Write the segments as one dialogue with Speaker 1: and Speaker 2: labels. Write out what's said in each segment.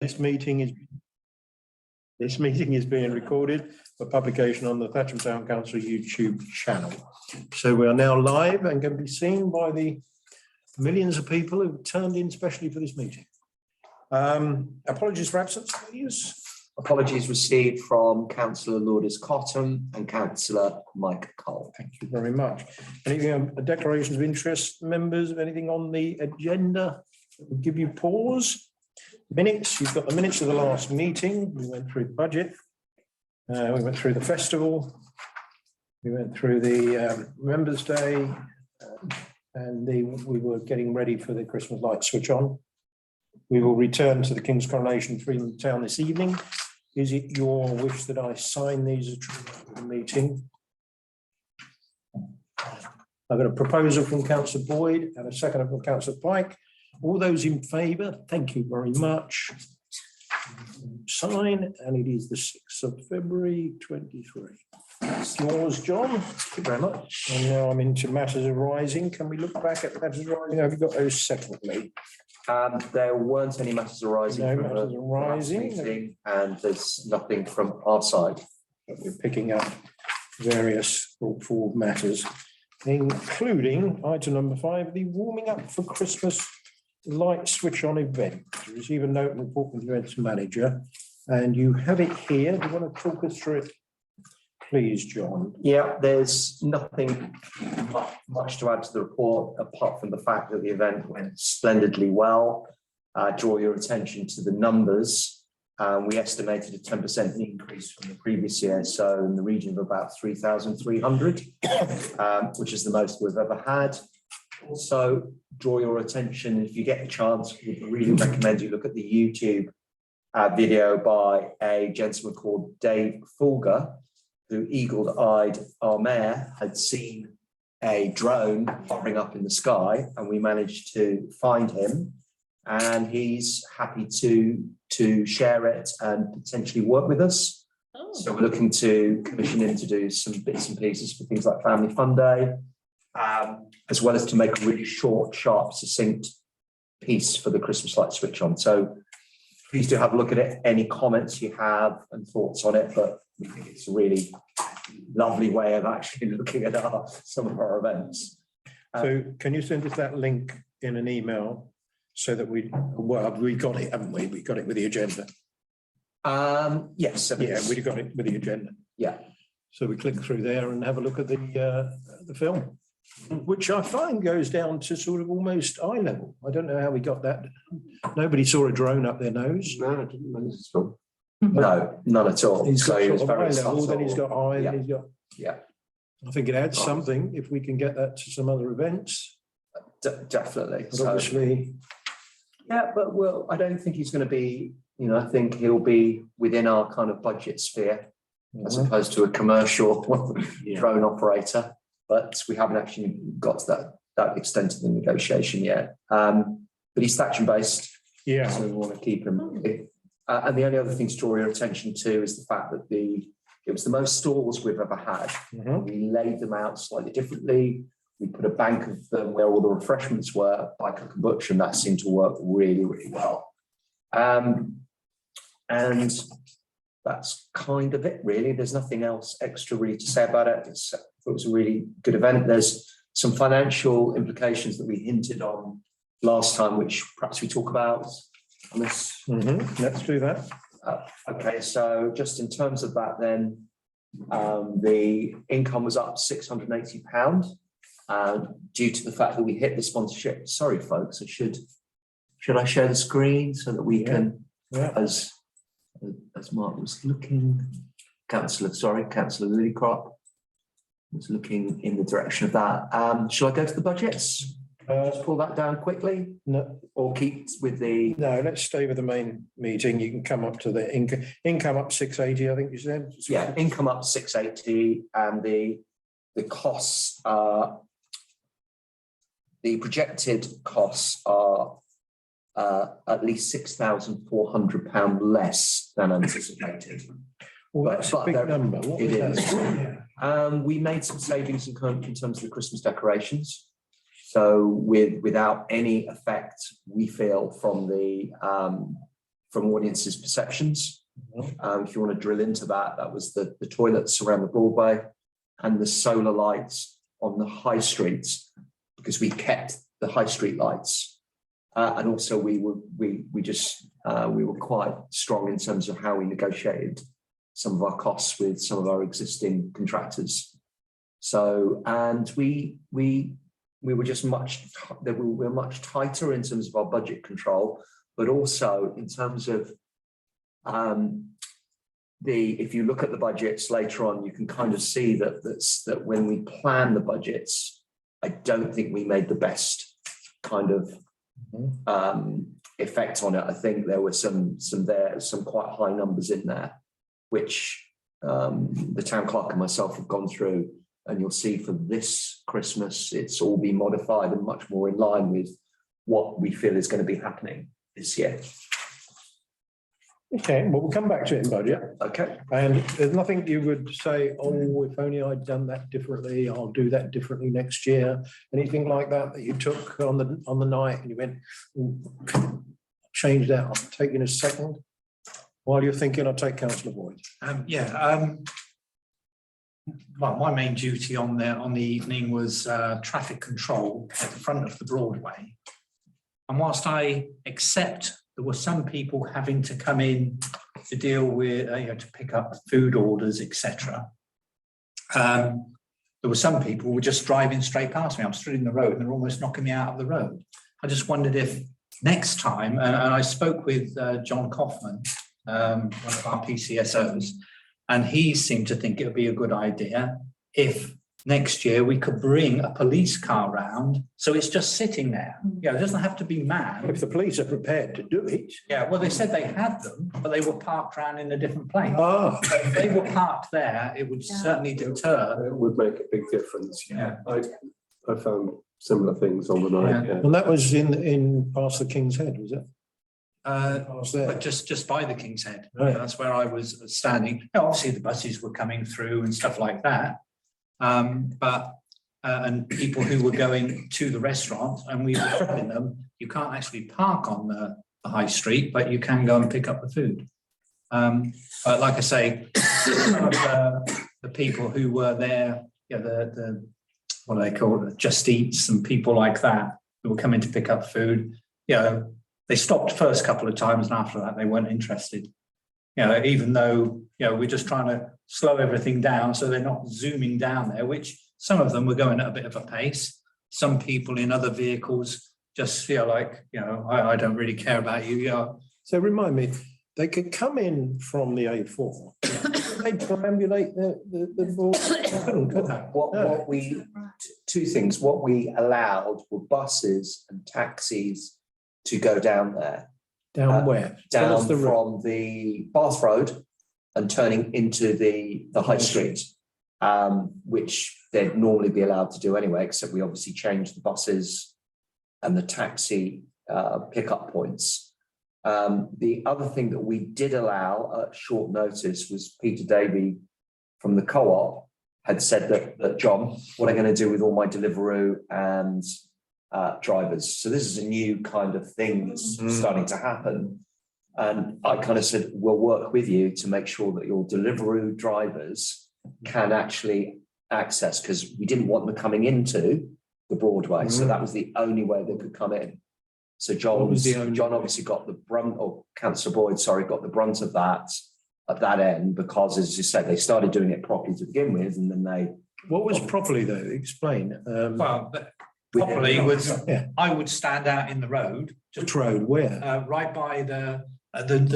Speaker 1: This meeting is being recorded for publication on the Thatcham Town Council YouTube channel. So we are now live and can be seen by the millions of people who've turned in specially for this meeting. Apologies for absence, please.
Speaker 2: Apologies received from Councillor Lourdes Cotton and Councillor Mike Cole.
Speaker 1: Thank you very much. Anything, declarations of interest, members, of anything on the agenda? We'll give you pause. Minutes, you've got the minutes of the last meeting. We went through the budget. We went through the festival. We went through the Remembrance Day. And we were getting ready for the Christmas light switch on. We will return to the King's Coronation Freeman Town this evening. Is it your wish that I sign these at the meeting? I've got a proposal from Councillor Boyd and a second from Councillor Pike. All those in favour, thank you very much. Sign, and it is the 6th of February 23. That's yours, John.
Speaker 2: Thank you very much.
Speaker 1: And now I'm into matters arising. Can we look back at matters arising? Have you got those separately?
Speaker 2: There weren't any matters arising.
Speaker 1: No
Speaker 2: from
Speaker 1: matters
Speaker 2: the
Speaker 1: arising.
Speaker 2: meeting, and there's nothing from our side.
Speaker 1: But we're picking up various brought forward matters, including item number 5, the warming up for Christmas light switch on event. To receive a note and report from the events manager, and you have it here. Do you want to talk us through it, please, John?
Speaker 2: Yeah, there's nothing much to add to the report apart from the fact that the event went splendidly well. Draw your attention to the numbers. We estimated a 10% increase from the previous year, so in the region of about 3,300, which is the most we've ever had. Also, draw your attention, if you get a chance, we really recommend you look at the YouTube video by a gentleman called Dave Fulger, who eagle-eyed our mayor had seen a drone hovering up in the sky, and we managed to find him, and he's happy to share it and potentially work with us. Oh. So we're looking to commission him to do some bits and pieces for things like Family Fun Day, as well as to make a really short, sharp, succinct piece for the Christmas light switch on. So please do have a look at it. Any comments you have and thoughts on it, but we think it's a really lovely way of actually looking at some of our events.
Speaker 1: So can you send us that link in an email so that we got it, haven't we? We got it with the agenda.
Speaker 2: Yes.
Speaker 1: Yeah, we've got it with the agenda.
Speaker 2: Yeah.
Speaker 1: So we click through there and have a look at the film, which I find goes down to sort of almost eye level. I don't know how we got that. Nobody saw a drone up their nose.
Speaker 2: No, I didn't notice at all. No, none at all.
Speaker 1: He's got
Speaker 2: so
Speaker 1: sort of eye level, then he's got eye,
Speaker 2: yeah.
Speaker 1: and he's got.
Speaker 2: Yeah.
Speaker 1: I think it adds something if we can get that to some other events.
Speaker 2: Definitely.
Speaker 1: But obviously.
Speaker 2: Yeah, but well, I don't think he's going to be. I think he'll be within our kind of budget sphere, as opposed to a commercial drone operator. But we haven't actually got to that extent of the negotiation yet. But he's Thatcham based,
Speaker 1: yeah.
Speaker 2: So we want to keep him. And the only other thing to draw your attention to is the fact that it was the most stalls we've ever had. Mm-hmm. We laid them out slightly differently. We put a bank of them where all the refreshments were by Cook and Butcher, and that seemed to work really, really well. And that's kind of it, really. There's nothing else extra really to say about it. It was a really good event. There's some financial implications that we hinted on last time, which perhaps we talk about on this.
Speaker 1: Mm-hmm. Let's do that.
Speaker 2: Okay, so just in terms of that, then the income was up £680 due to the fact that we hit the sponsorship. Sorry, folks, should I share the screen so that we can, as Mark was looking, Councillor Lillycrop was looking in the direction of that. Shall I go to the budgets? Let's pull that down quickly.
Speaker 1: No,
Speaker 2: or keep with the.
Speaker 1: No, let's stay with the main meeting. You can come up to the income up 680. I think you said.
Speaker 2: Yeah, income up 680, and the costs are. The projected costs are at least £6,400 less than anticipated.
Speaker 1: Well, that's a big number. What
Speaker 2: it is.
Speaker 1: Yeah.
Speaker 2: We made some savings in terms of the Christmas decorations. So without any effect, we feel, from the from audiences' perceptions. If you want to drill into that, that was the toilets around the Broadway and the solar lights on the high streets, because we kept the high street lights. And also we were quite strong in terms of how we negotiated some of our costs with some of our existing contractors. So, and we were just much tighter in terms of our budget control, but also in terms of if you look at the budgets later on, you can kind of see that when we plan the budgets, I don't think we made the best kind of effect on it. I think there were some quite high numbers in there, which the town clerk and myself have gone through, and you'll see for this Christmas, it's all been modified and much more in line with what we feel is going to be happening this year.
Speaker 1: Okay, well, we'll come back to it in budget.
Speaker 2: Okay.
Speaker 1: And there's nothing you would say, oh, if only I'd done that differently, I'll do that differently next year. Anything like that you took on the night and you went, change that, I'll take in a second. While you're thinking, I'll take Councillor Boyd.
Speaker 3: Well, my main duty on the evening was traffic control at the front of the Broadway. And whilst I accept there were some people having to come in to deal with, to pick up food orders, etc. There were some people who were just driving straight past me. I'm stood in the road and they're almost knocking me out of the road. I just wondered if next time, and I spoke with John Kaufman, one of our PCSOs, and he seemed to think it would be a good idea if next year we could bring a police car round, so it's just sitting there. Yeah, it doesn't have to be manned.
Speaker 1: If the police are prepared to do it.
Speaker 3: Yeah, well, they said they had them, but they were parked around in a different place.
Speaker 1: Ah.
Speaker 3: So if they were parked there, it would certainly deter.
Speaker 4: It would make a big difference.
Speaker 3: Yeah.
Speaker 4: I found similar things on the night.
Speaker 3: Yeah.
Speaker 4: Yeah.
Speaker 1: And that was in past the King's Head, was it? Past there.
Speaker 3: But just by the King's Head.
Speaker 1: Right.
Speaker 3: Yeah, that's where I was standing. Now, obviously, the buses were coming through and stuff like that. And people who were going to the restaurant, and we were telling them, you can't actually park on the high street, but you can go and pick up the food. But like I say, some of the people who were there, the what do they call it, Just Eats and people like that who were coming to pick up food, they stopped first couple of times, and after that they weren't interested. Even though we're just trying to slow everything down so they're not zooming down there, which some of them were going at a bit of a pace. Some people in other vehicles just feel like, I don't really care about you.
Speaker 1: So remind me, they could come in from the A4. They perambulate the board.
Speaker 2: Two things. What we allowed were buses and taxis to go down there.
Speaker 1: Down where?
Speaker 2: Down from the Bath Road and turning into the high street, which they'd normally be allowed to do anyway, except we obviously changed the buses and the taxi pickup points. The other thing that we did allow at short notice was Peter Davey from the co-op had said that John, what am I going to do with all my Deliveroo and drivers? So this is a new kind of thing that's starting to happen. And I kind of said, we'll work with you to make sure that your Deliveroo drivers can actually access, because we didn't want them coming into the Broadway. So that was the only way they could come in. So John obviously got the brunt, or Councillor Boyd, sorry, got the brunt of that at that end, because as you said, they started doing it properly to begin with, and then they.
Speaker 1: What was properly though? Explain.
Speaker 3: Properly was, I would stand out in the road.
Speaker 1: Which road? Where?
Speaker 3: Right by the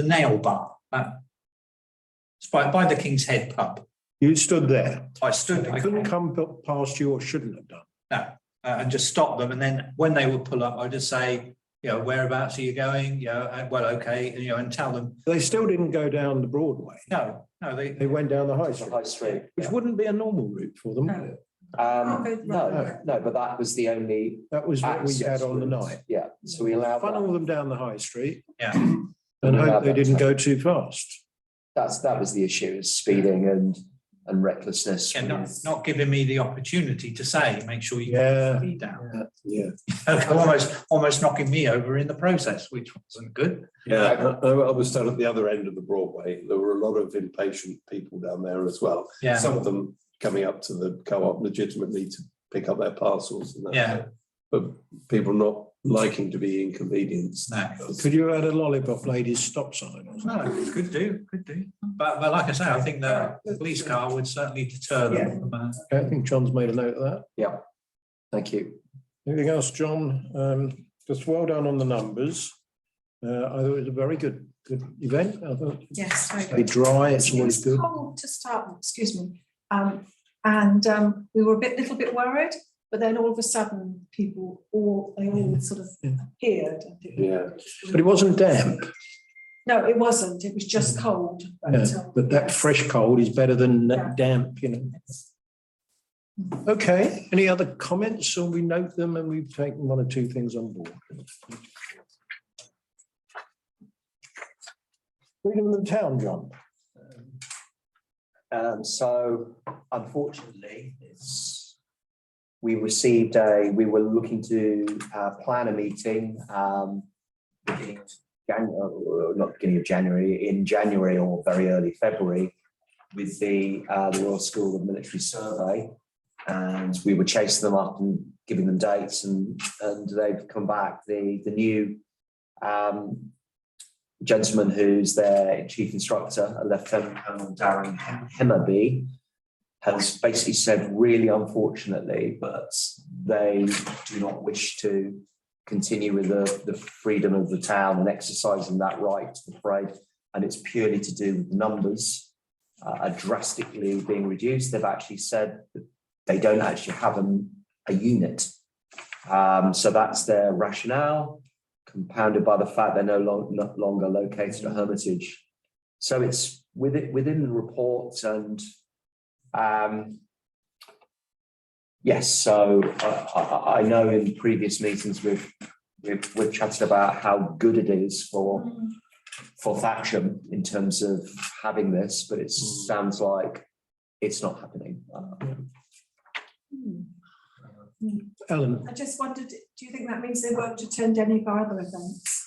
Speaker 3: nail bar. It's by the King's Head pub.
Speaker 1: You stood there.
Speaker 3: I stood.
Speaker 1: They couldn't come past you, or shouldn't have done.
Speaker 3: No, and just stop them. And then when they would pull up, I'd just say, whereabouts are you going? Well, okay, and tell them.
Speaker 1: They still didn't go down the Broadway.
Speaker 3: No,
Speaker 1: They went down the high street. Which wouldn't be a normal route for them.
Speaker 3: No.
Speaker 2: No, but that was the only.
Speaker 1: That was what we had on the
Speaker 2: route.
Speaker 1: night.
Speaker 2: Yeah, so we allowed
Speaker 1: Funnel
Speaker 2: that.
Speaker 1: them down the high street.
Speaker 3: Yeah.
Speaker 1: And hope they didn't go too fast.
Speaker 2: That was the issue, is speeding, and and recklessness.
Speaker 3: Yeah,
Speaker 2: with-
Speaker 3: not giving me the opportunity to say, make sure you
Speaker 1: Yeah.
Speaker 3: get the feed down.
Speaker 4: Yeah.
Speaker 3: Almost knocking me over in the process, which wasn't good.
Speaker 4: Yeah, I was down at the other end of the Broadway. There were a lot of impatient people down there as well.
Speaker 3: Yeah.
Speaker 4: Some of them coming up to the co-op legitimately to pick up their parcels and that.
Speaker 3: Yeah.
Speaker 4: But people not liking to be inconvenienced.
Speaker 3: No.
Speaker 1: Could you add a lollipop ladies stop sign? Or something?
Speaker 3: No, could do. But like I say, I think the police car would certainly deter them from
Speaker 1: Okay, I think John's made a note of that.
Speaker 2: Yeah, thank you.
Speaker 1: Anything else, John? Just well done on the numbers. I thought it was a very good event. I thought
Speaker 5: Yes, very
Speaker 1: stay
Speaker 5: good.
Speaker 1: dry, it's
Speaker 5: It
Speaker 1: always
Speaker 5: was
Speaker 1: good.
Speaker 5: cold to start with, excuse me. We were little bit worried, but then all of a sudden, they all sort of appeared.
Speaker 4: Yeah.
Speaker 1: But it wasn't damp.
Speaker 5: No, it wasn't. It was just cold. But,
Speaker 1: Yeah, but that fresh cold is better than
Speaker 5: Yeah.
Speaker 1: damp, you know. Okay, any other comments, or we note them and we've taken one or two things on board? Freedom of the town, John.
Speaker 2: So unfortunately, we were looking to plan a meeting beginning of not beginning of January, in January or very early February with the Royal School of Military Survey. And we were chasing them up and giving them dates, and they've come back. The new gentleman who's their chief instructor, Lieutenant Colonel Darren Hemmerby, has basically said, really unfortunately, but they do not wish to continue with the freedom of the town and exercising that right, I'm afraid. And it's purely to do with the numbers are drastically being reduced. They've actually said that they don't actually have a unit. So that's their rationale, compounded by the fact they're no longer located at Hermitage. So it's within the report, and yes, so I know in previous meetings we've chatted about how good it is for Thatcham in terms of having this, but it sounds like it's not happening.
Speaker 1: Ellen,
Speaker 5: I just wondered, do you think that means they won't attend any of our other events?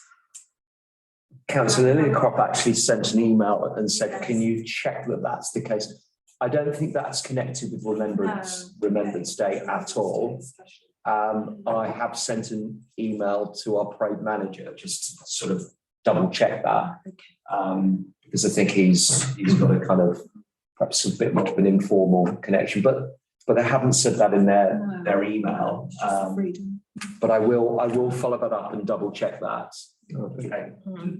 Speaker 2: Councillor Lillicrop actually sent an email and said, can you check that that's the case? I don't think that's connected with Remembrance Day at all. I have sent an email to our parade manager just to sort of double check that, because I think he's got a kind of perhaps a bit much of an informal connection, but they haven't said that in their email. But I will follow that up and double check that. Okay.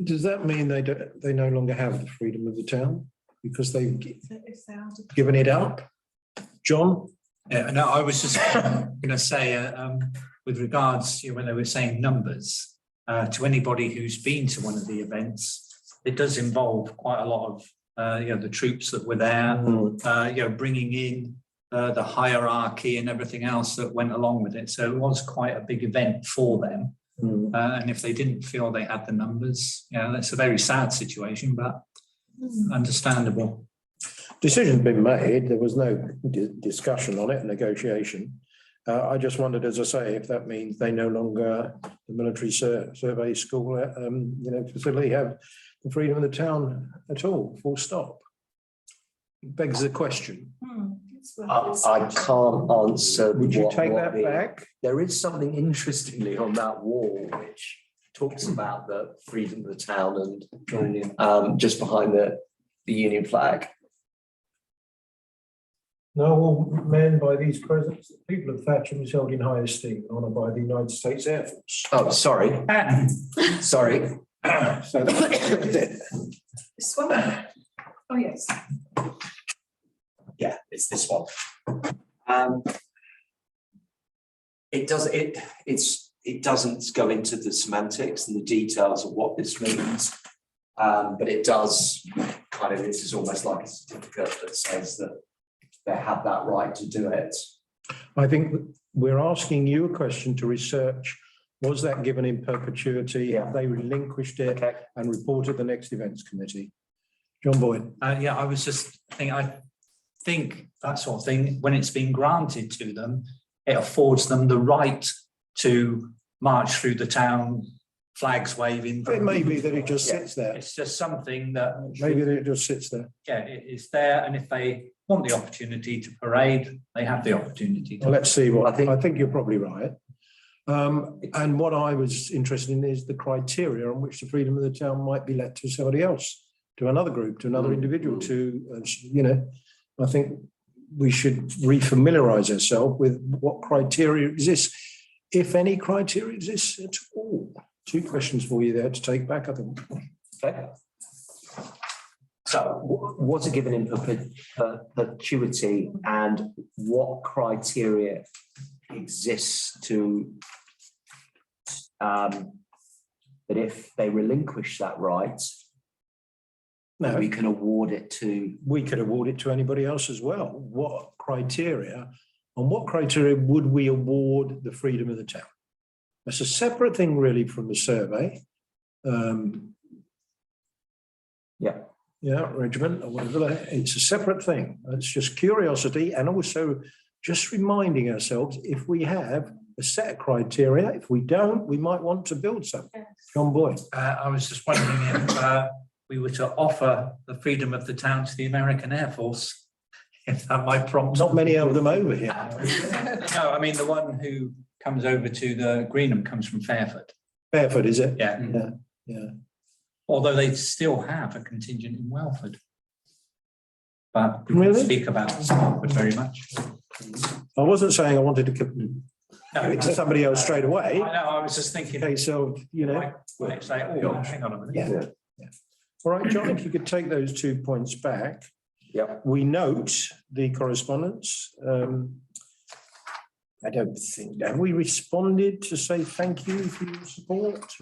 Speaker 1: does that mean they no longer have the freedom of the town because they've given it up? John?
Speaker 3: Yeah, no, I was just going to say, with regards to when they were saying numbers, to anybody who's been to one of the events, it does involve quite a lot of, the troops that were there, bringing in the hierarchy and everything else that went along with it. So it was quite a big event for them. And if they didn't feel they had the numbers, that's a very sad situation, but understandable.
Speaker 1: Decision's been made. There was no discussion on it, negotiation. I just wondered, as I say, if that means they no longer, the military survey school, facility have the freedom of the town at all, full stop. It begs the question.
Speaker 2: I can't answer.
Speaker 1: Would you take that back?
Speaker 2: There is something interestingly on that wall which talks about the freedom of the town and just behind the Union flag.
Speaker 1: Know all men by these presents, the people of Thatcham is held in high esteem and honoured by the United States Air Force.
Speaker 2: Oh, sorry. Sorry.
Speaker 1: So that's it.
Speaker 5: This one? Oh, yes.
Speaker 2: Yeah, it's this one. It doesn't go into the semantics and the details of what this means, but it does kind of, this is almost like a certificate that says that they have that right to do it.
Speaker 1: I think we're asking you a question to research. Was that given in perpetuity?
Speaker 2: Yeah.
Speaker 1: Have they relinquished it
Speaker 2: Okay.
Speaker 1: and reported the next events committee? John Boyd.
Speaker 3: I was just thinking, think that sort of thing, when it's been granted to them, it affords them the right to march through the town, flags waving.
Speaker 1: It may be that it just sits there.
Speaker 3: It's just something that
Speaker 1: Maybe that it just sits there.
Speaker 3: yeah, it is there, and if they want the opportunity to parade, they have the opportunity to.
Speaker 1: Well, let's see what,
Speaker 2: I think-
Speaker 1: I think you're probably right. And what I was interested in is the criteria on which the freedom of the town might be let to somebody else, to another group, to another individual, to, you know, I think we should refamiliarize ourselves with what criteria exists, if any criteria exists at all. 2 questions for you there to take back, I think.
Speaker 2: Okay. So was it given in perpetuity, and what criteria exists to that if they relinquish that right,
Speaker 1: No,
Speaker 2: we can award it to?
Speaker 1: we could award it to anybody else as well. What criteria, on what criteria would we award the freedom of the town? That's a separate thing really from the survey. Yeah, regiment or whatever, it's a separate thing. It's just curiosity, and also just reminding ourselves, if we have a set of criteria, if we don't, we might want to build something. John Boyd.
Speaker 3: I was just wondering if we were to offer the freedom of the town to the American Air Force, if that might prompt.
Speaker 1: Not many of them over here.
Speaker 3: No, I mean, the one who comes over to the Greenham comes from Fairford.
Speaker 1: Fairford, is it?
Speaker 3: Yeah.
Speaker 1: Yeah.
Speaker 3: Although they still have a contingent in Welford. But we
Speaker 1: Really?
Speaker 3: don't speak about Welford very much.
Speaker 1: I wasn't saying I wanted to give
Speaker 3: No,
Speaker 1: it to somebody else straight away.
Speaker 3: I know, I was just thinking.
Speaker 1: Okay, so, you know,
Speaker 3: Like, say, oh, hang on a minute.
Speaker 1: yeah. All right, John, if you could take those 2 points back.
Speaker 2: Yeah.
Speaker 1: We note the correspondence. I don't think, have we responded to say thank you for your support?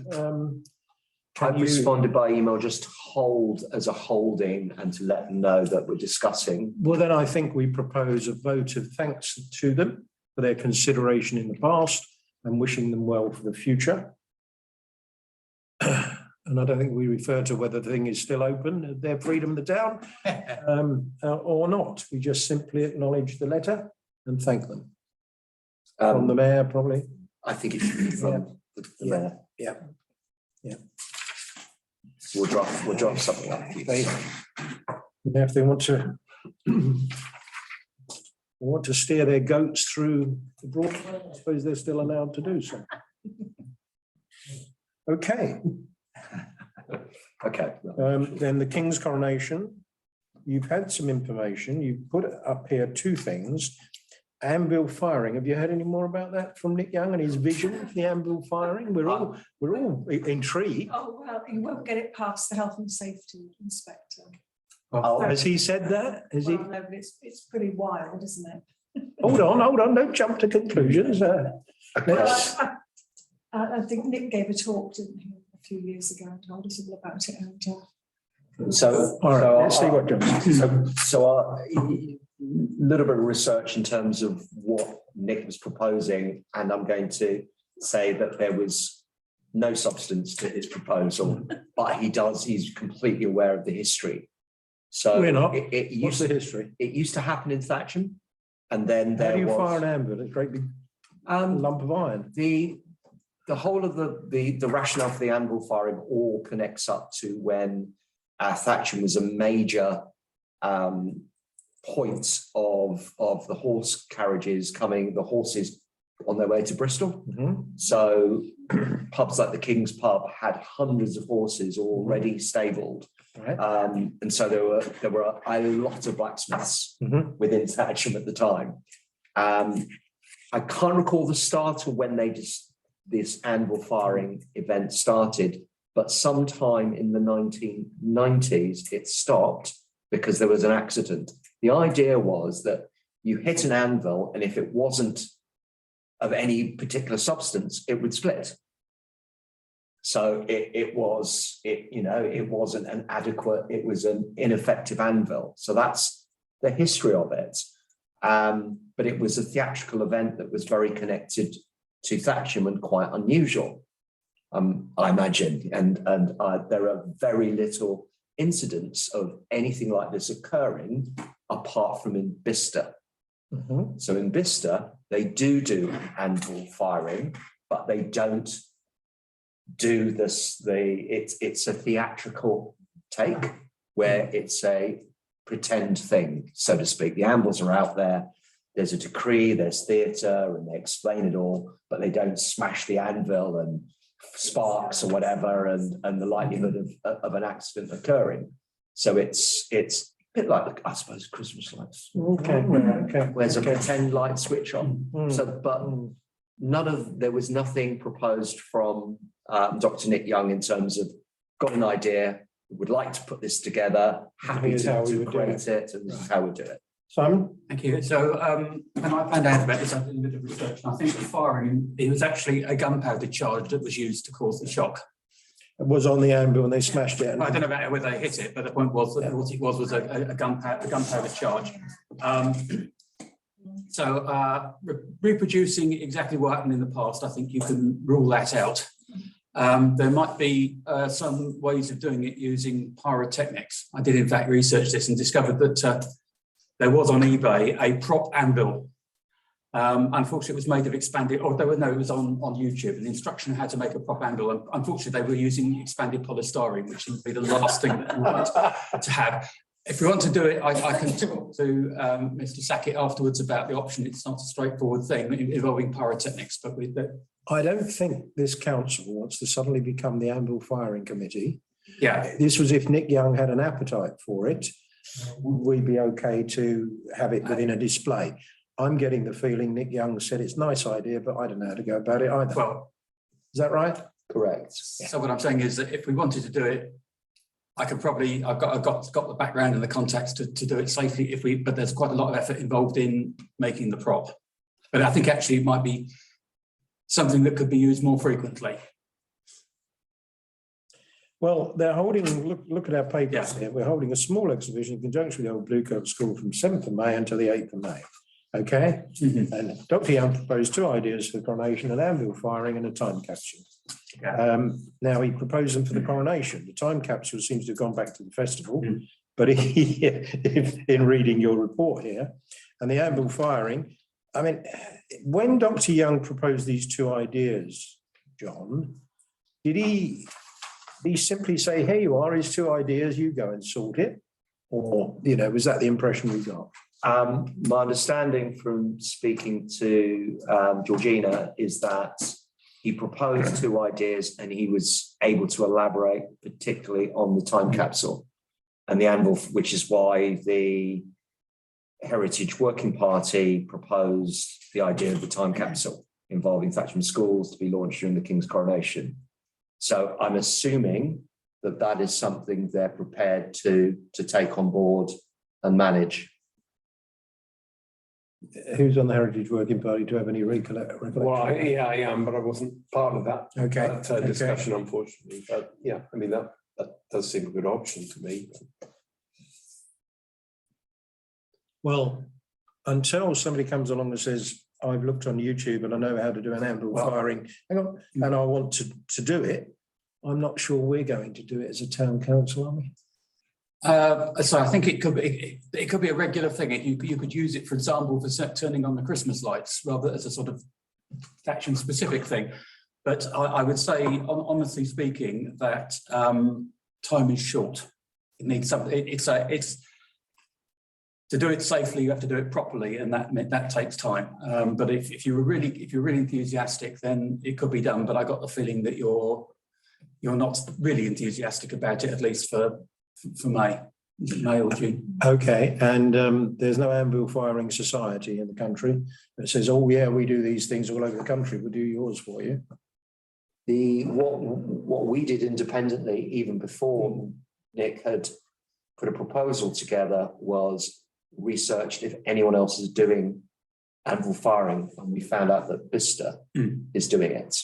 Speaker 2: I've responded by email, just hold as a holding and to let them know that we're discussing.
Speaker 1: Well, then I think we propose a vote of thanks to them for their consideration in the past and wishing them well for the future. And I don't think we refer to whether the thing is still open, their freedom of the town, or not. We just simply acknowledge the letter and thank them. From the mayor, probably.
Speaker 2: I think it should be from the mayor.
Speaker 1: Yeah.
Speaker 2: We'll drop something up.
Speaker 1: If they want to steer their goats through the Broadway, I suppose they're still allowed to do so. Okay.
Speaker 2: Okay.
Speaker 1: Then the King's Coronation. You've had some information. You've put up here 2 things. Anvil firing. Have you heard any more about that from Nick Young and his vision for the anvil firing? We're all intrigued.
Speaker 5: Oh, well, you won't get it past the health and safety inspector.
Speaker 1: Oh, has he said that? Has he?
Speaker 5: Well, no, but it's pretty wild, isn't it?
Speaker 1: Hold on, don't jump to conclusions. Let's-
Speaker 5: I think Nick gave a talk, didn't he, a few years ago, and told us all about it. And
Speaker 2: So,
Speaker 1: All right, let's see what John says.
Speaker 2: so little bit of research in terms of what Nick was proposing, and I'm going to say that there was no substance to his proposal, but he's completely aware of the history. So
Speaker 1: We're not.
Speaker 2: It
Speaker 1: What's
Speaker 2: used
Speaker 1: the history?
Speaker 2: to happen in Thatcham, and then
Speaker 1: How
Speaker 2: there
Speaker 1: do you
Speaker 2: was
Speaker 1: fire an anvil? A great big lump of iron.
Speaker 2: the whole of the rationale for the anvil firing all connects up to when Thatcham was a major point of the horse carriages the horses on their way to Bristol. So pubs like the King's Pub had hundreds of horses already stabled.
Speaker 1: Right.
Speaker 2: And so there were a lot of blacksmiths within Thatcham at the time. I can't recall the start of when this anvil firing event started, but sometime in the 1990s it stopped because there was an accident. The idea was that you hit an anvil, and if it wasn't of any particular substance, it would split. So it wasn't an adequate, it was an ineffective anvil. So that's the history of it. But it was a theatrical event that was very connected to Thatcham and quite unusual, I imagine. And there are very little incidents of anything like this occurring apart from in Bicester.
Speaker 1: Mhm.
Speaker 2: So in Bicester, they do anvil firing, but they don't do this. It's a theatrical take where it's a pretend thing, so to speak. The anvils are out there. There's a decree, there's theatre, and they explain it all, but they don't smash the anvil and sparks or whatever, and the likelihood of an accident occurring. So it's a bit like, I suppose, Christmas lights.
Speaker 1: Okay, okay.
Speaker 2: Where's a
Speaker 1: okay.
Speaker 2: pretend light switch on?
Speaker 1: Mm.
Speaker 2: So, but there was nothing proposed from Dr. Nick Young in terms of got an idea, would like to put this together, happy
Speaker 1: Here's how we
Speaker 2: to
Speaker 1: would do
Speaker 2: create it, and this is how we do it.
Speaker 1: Simon?
Speaker 3: Thank you. So when I found out about this, I did a bit of research, and I think the firing, it was actually a gunpowder charge that was used to cause the shock.
Speaker 1: It was on the anvil and they smashed it.
Speaker 3: I don't know about whether they hit it, but the point was that what it was a gunpowder charge. So reproducing exactly what happened in the past, I think you can rule that out. There might be some ways of doing it using pyrotechnics. I did in fact research this and discovered that there was on eBay a prop anvil. Unfortunately, it was made of expanded, or it was on YouTube, an instruction on how to make a prop anvil. And unfortunately, they were using expanded polystyrene, which would be the last thing that we want to have. If we want to do it, I can talk to Mr. Sackett afterwards about the option. It's not a straightforward thing involving pyrotechnics, but
Speaker 1: I don't think this council wants to suddenly become the anvil firing committee.
Speaker 3: yeah.
Speaker 1: This was if Nick Young had an appetite for it, would we be okay to have it within a display? I'm getting the feeling Nick Young said it's a nice idea, but I don't know how to go about it either.
Speaker 3: Well,
Speaker 1: is that right?
Speaker 2: Correct.
Speaker 3: so what I'm saying is that if we wanted to do it, I could probably, I've got the background and the contacts to do it safely but there's quite a lot of effort involved in making the prop. But I think actually it might be something that could be used more frequently.
Speaker 1: Well, they're holding, look at our papers
Speaker 3: Yeah.
Speaker 1: here. We're holding a small exhibition in conjunction with the Old Blue Coat School from 7th of May until the 8th of May. Okay? And Dr. Young proposed 2 ideas for the coronation, an anvil firing and a time capsule.
Speaker 3: Yeah.
Speaker 1: Now he proposed them for the coronation. The time capsule seems to have gone back to the festival,
Speaker 3: Mm.
Speaker 1: but in reading your report here, and the anvil firing, I mean, when Dr. Young proposed these 2 ideas, John, did he simply say, here you are, here's 2 ideas, you go and sort it? Or, was that the impression we got?
Speaker 2: My understanding from speaking to Georgina is that he proposed 2 ideas and he was able to elaborate particularly on the time capsule and the anvil, which is why the Heritage Working Party proposed the idea of the time capsule involving Thatcham schools to be launched during the King's coronation. So I'm assuming that is something they're prepared to take on board and manage.
Speaker 1: Who's on the Heritage Working Party? Do you have any recollection?
Speaker 4: Well, I am, but I wasn't part of that
Speaker 1: Okay.
Speaker 4: discussion, unfortunately. But yeah, I mean, that does seem a good option to me.
Speaker 1: Well, until somebody comes along and says, I've looked on YouTube and I know how to do an anvil firing, hang on, and I want to do it, I'm not sure we're going to do it as a town council, are we?
Speaker 3: So I think it could be a regular thing. You could use it, for example, for turning on the Christmas lights rather as a sort of action specific thing. But I would say, honestly speaking, that time is short. It needs something. It's to do it safely, you have to do it properly, and that takes time. But if you're really enthusiastic, then it could be done. But I got the feeling that you're not really enthusiastic about it, at least for May or June.
Speaker 1: Okay, and there's no anvil firing society in the country that says, oh yeah, we do these things all over the country, we'll do yours for you.
Speaker 2: What we did independently, even before Nick had put a proposal together, was researched if anyone else is doing anvil firing, and we found out that Bicester is doing it.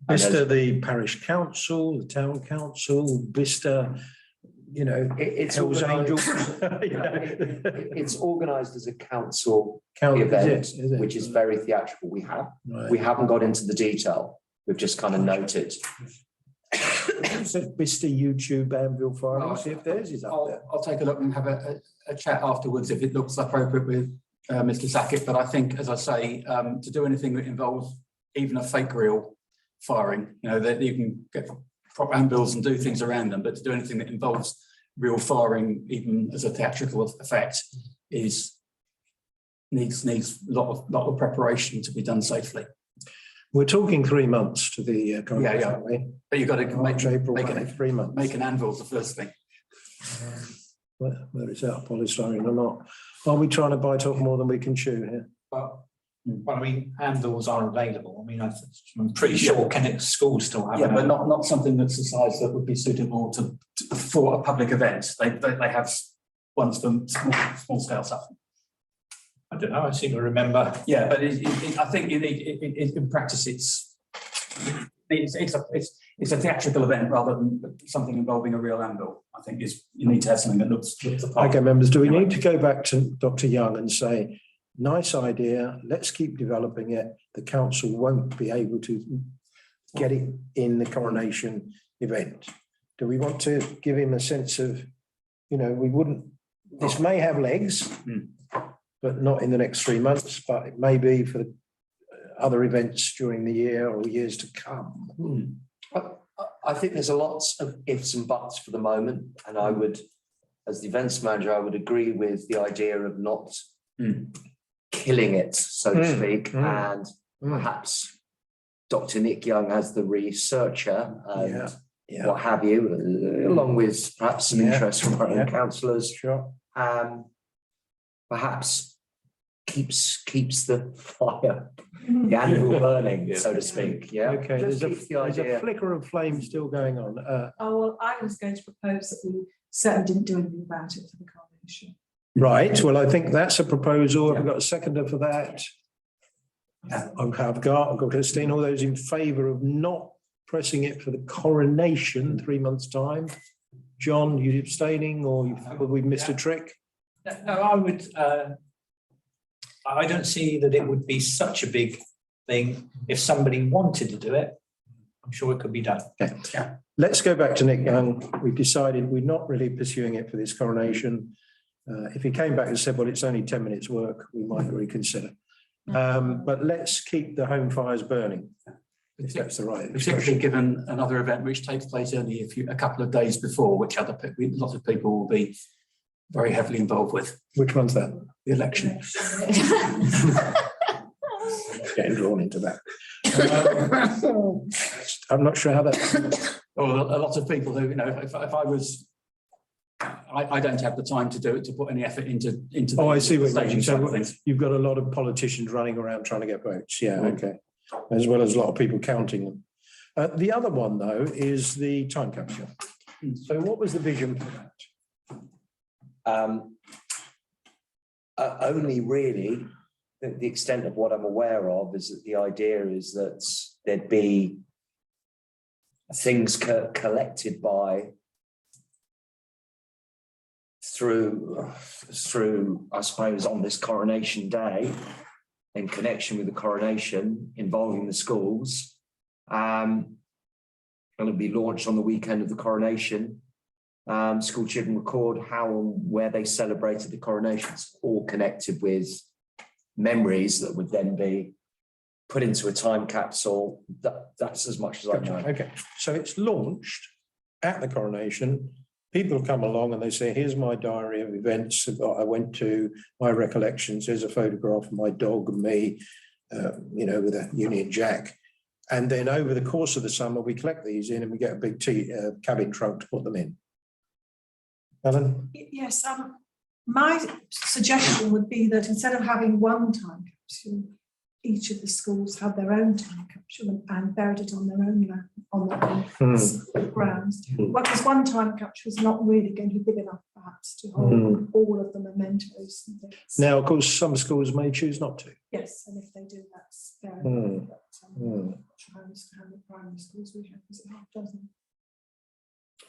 Speaker 1: Bicester, the parish council, the town council, Bicester,
Speaker 2: it's
Speaker 1: Hell's Angels.
Speaker 2: It's organised as a council
Speaker 1: Count,
Speaker 2: event,
Speaker 1: is it?
Speaker 2: which is very theatrical. We
Speaker 1: Right.
Speaker 2: haven't got into the detail. We've just kind of noted.
Speaker 1: It says Bicester, YouTube, Anvil firing, see if theirs is up there.
Speaker 6: I'll take a look and have a chat afterwards if it looks appropriate with Mr. Sackett. But I think, as I say, to do anything that involves even a fake reel firing, you know, that you can get prop handbills and do things around them, but to do anything that involves real firing, even as a theatrical effect, needs a lot of preparation to be done safely.
Speaker 1: We're talking 3 months to the coronation,
Speaker 6: Yeah.
Speaker 1: aren't we?
Speaker 6: But you've got to
Speaker 1: March, April,
Speaker 6: make
Speaker 1: May,
Speaker 6: an
Speaker 1: 3 months.
Speaker 6: make an anvil's the first thing.
Speaker 1: Whether it's out of polystyrene or not. Are we trying to bite off more than we can chew here?
Speaker 3: Well, I mean, handles are available. I mean, I'm pretty sure Kennett schools still have.
Speaker 6: Yeah, but
Speaker 3: them.
Speaker 6: not something that's the size that would be suitable for a public event. They have ones for small scale stuff.
Speaker 3: I don't know. I seem to remember.
Speaker 6: Yeah, but I think you need in practice it's a theatrical event rather than something involving a real anvil. I think you need to have something that looks apart.
Speaker 1: Okay, members, do we need to go back to Dr. Young and say, nice idea, let's keep developing it. The council won't be able to get it in the coronation event. Do we want to give him a sense of, you know, we wouldn't, this may have legs, but not in the next 3 months, but it may be for other events during the year or years to come.
Speaker 2: I think there's a lot of ifs and buts for the moment, and I would, as the events manager, I would agree with the idea of not killing it, so to speak, and perhaps Dr. Nick Young as the researcher and what have you, along with perhaps some interest from our own councillors.
Speaker 1: Sure.
Speaker 2: Perhaps keeps the fire, the anvil burning, so to speak. Yeah.
Speaker 1: Okay,
Speaker 2: Just
Speaker 1: there's
Speaker 2: keeps the
Speaker 1: a
Speaker 2: idea.
Speaker 1: flicker of flame still going on.
Speaker 5: Oh, well, I was going to propose that we certainly didn't do anything about it for the coronation.
Speaker 1: Right, well, I think that's a proposal. I've got a seconder for that. I've got Christine, all those in favour of not pressing it for the coronation 3 months' time. John, you abstaining or you feel we've missed a trick?
Speaker 3: No, I would. I don't see that it would be such a big thing if somebody wanted to do it. I'm sure it could be done.
Speaker 1: Okay. Yeah. Let's go back to Nick Young. We've decided we're not really pursuing it for this coronation. If he came back and said, well, it's only 10 minutes work, we might reconsider. But let's keep the home fires burning. If that's the right
Speaker 6: Particularly
Speaker 1: expression.
Speaker 6: given another event which takes place only a couple of days before, which lots of people will be very heavily involved with.
Speaker 1: Which one's that?
Speaker 6: The election.
Speaker 1: Getting drawn into that. I'm not sure how that.
Speaker 6: Or a lot of people who, you know, if I was, I don't have the time to do it, to put any effort into.
Speaker 1: Oh, I see what
Speaker 6: staging
Speaker 1: you're saying.
Speaker 6: side of
Speaker 1: So
Speaker 6: things.
Speaker 1: you've got a lot of politicians running around trying to get votes. Yeah, okay. As well as a lot of people counting them. The other one, though, is the time capsule. So what was the vision for that?
Speaker 2: Only really, the extent of what I'm aware of is that the idea is that there'd be things collected by through, I suppose, on this coronation day, in connection with the coronation involving the schools. It'll be launched on the weekend of the coronation. School children record how and where they celebrated the coronations, all connected with memories that would then be put into a time capsule. That's as much as I know.
Speaker 1: Okay, so it's launched at the coronation. People come along and they say, here's my diary of events that I went to, my recollections. Here's a photograph of my dog and me, with a Union Jack. And then over the course of the summer, we collect these in and we get a big cabin trunk to put them in. Helen?
Speaker 5: Yes, my suggestion would be that instead of having one time capsule, each of the schools had their own time capsule and buried it on their own land, on their own grounds. Well, because one time capsule is not really going to be big enough, perhaps, to hold all of the mementos and things.
Speaker 1: Now, of course, some schools may choose not to.
Speaker 5: Yes, and if they do, that's fair enough. But, how the primary schools we have, is it half dozen?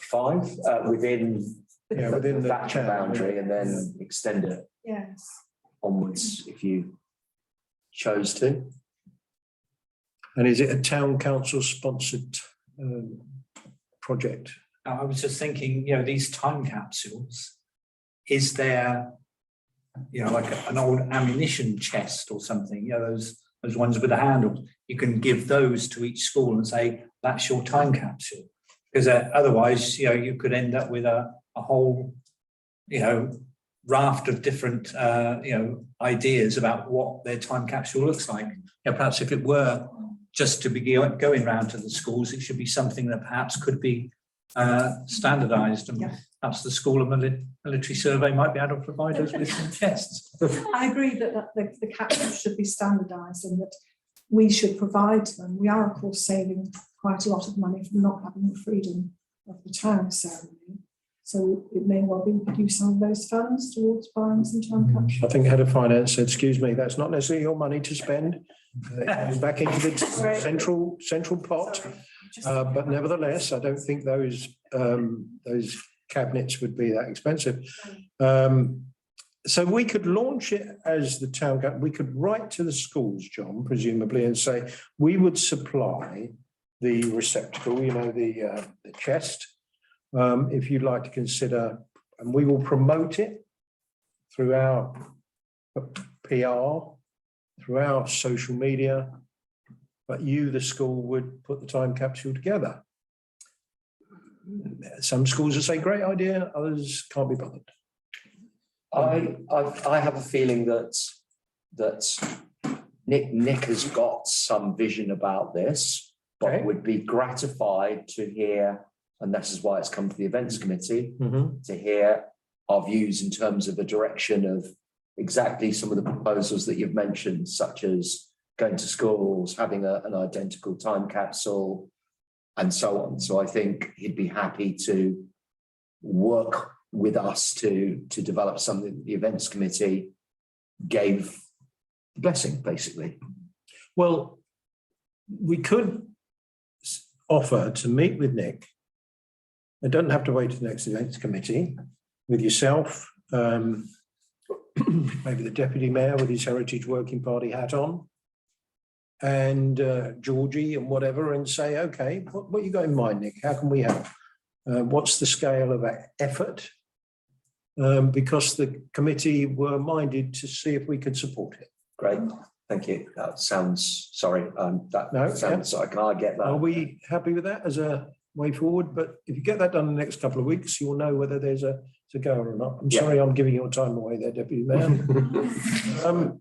Speaker 2: 5 within
Speaker 1: Within the
Speaker 2: Thatcham
Speaker 1: town,
Speaker 2: boundary, and then extend it
Speaker 5: Yes.
Speaker 2: onwards if you chose to.
Speaker 1: And is it a town council sponsored project.
Speaker 3: I was just thinking, these time capsules, is there, like an old ammunition chest or something, those ones with the handles, you can give those to each school and say, that's your time capsule. Because otherwise, you could end up with a whole, raft of different, ideas about what their time capsule looks like. Perhaps if it were just to be going around to the schools, it should be something that perhaps could be standardised, and perhaps the School of Military Survey might be able to provide us with some tests.
Speaker 5: I agree that the capsules should be standardised and that we should provide them. We are, of course, saving quite a lot of money from not having the freedom of the town ceremony. So it may well be we could use some of those funds towards buying some time capsules.
Speaker 1: I think Head of Finance said, excuse me, that's not necessarily your money to spend. It goes back into the central pot. But nevertheless, I don't think those cabinets would be that expensive. So we could launch it as the town. We could write to the schools, John, presumably, and say we would supply the receptacle, the chest. If you'd like to consider, and we will promote it through our PR, through our social media, but you, the school, would put the time capsule together. Some schools will say, great idea, others can't be bothered.
Speaker 2: I have a feeling that Nick has got some vision about this, but
Speaker 1: Okay.
Speaker 2: would be gratified to hear, and this is why it's come to the events committee, to hear our views in terms of the direction of exactly some of the proposals that you've mentioned, such as going to schools, having an identical time capsule, and so on. So I think he'd be happy to work with us to develop something that the events committee gave the blessing, basically.
Speaker 1: Well, we could offer to meet with Nick. It doesn't have to wait to the next events committee, with yourself, maybe the deputy mayor with his Heritage Working Party hat on, and Georgie and whatever, and say, okay, what you got in mind, Nick? How can we help? What's the scale of effort? Because the committee were minded to see if we could support it.
Speaker 2: Great, thank you. That sounds, sorry,
Speaker 1: No,
Speaker 2: sounds, I can't get that.
Speaker 1: Are we happy with that as a way forward? But if you get that done in the next couple of weeks, you'll know whether there's a goer or not. I'm sorry, I'm giving your time away there, Deputy Mayor.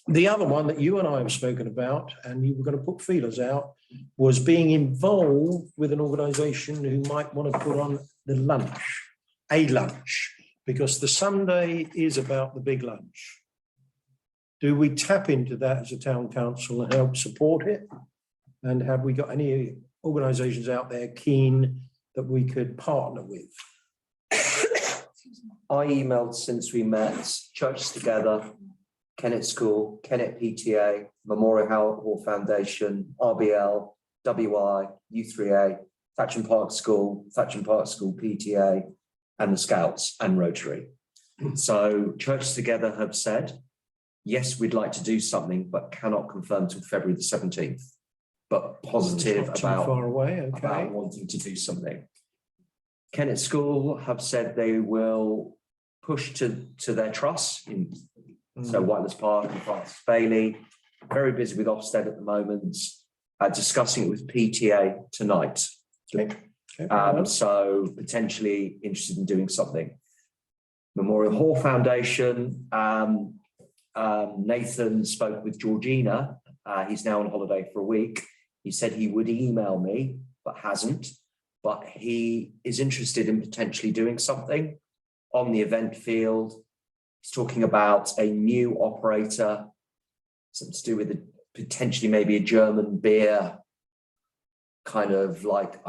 Speaker 1: The other one that you and I have spoken about, and you were going to put feelers out, was being involved with an organisation who might want to put on a lunch, because the Sunday is about the big lunch. Do we tap into that as a town council and help support it? And have we got any organisations out there keen that we could partner with?
Speaker 2: I emailed since we met, Churches Together, Kennet School, Kennet PTA, Memorial Hall Foundation, RBL, WI, U3A, Thatcham Park School PTA, and the Scouts and Rotary. So Churches Together have said, yes, we'd like to do something, but cannot confirm till February the 17th. But positive
Speaker 1: Not too far away, okay.
Speaker 2: about wanting to do something. Kennet School have said they will push to their truss in so Whiteless Park and Francis Bailey. Very busy with Ofsted at the moment, discussing it with PTA tonight.
Speaker 1: Okay.
Speaker 2: So potentially interested in doing something. Memorial Hall Foundation, Nathan spoke with Georgina. He's now on holiday for a week. He said he would email me, but hasn't. But he is interested in potentially doing something on the event field. He's talking about a new operator, something to do with potentially maybe a German beer kind of like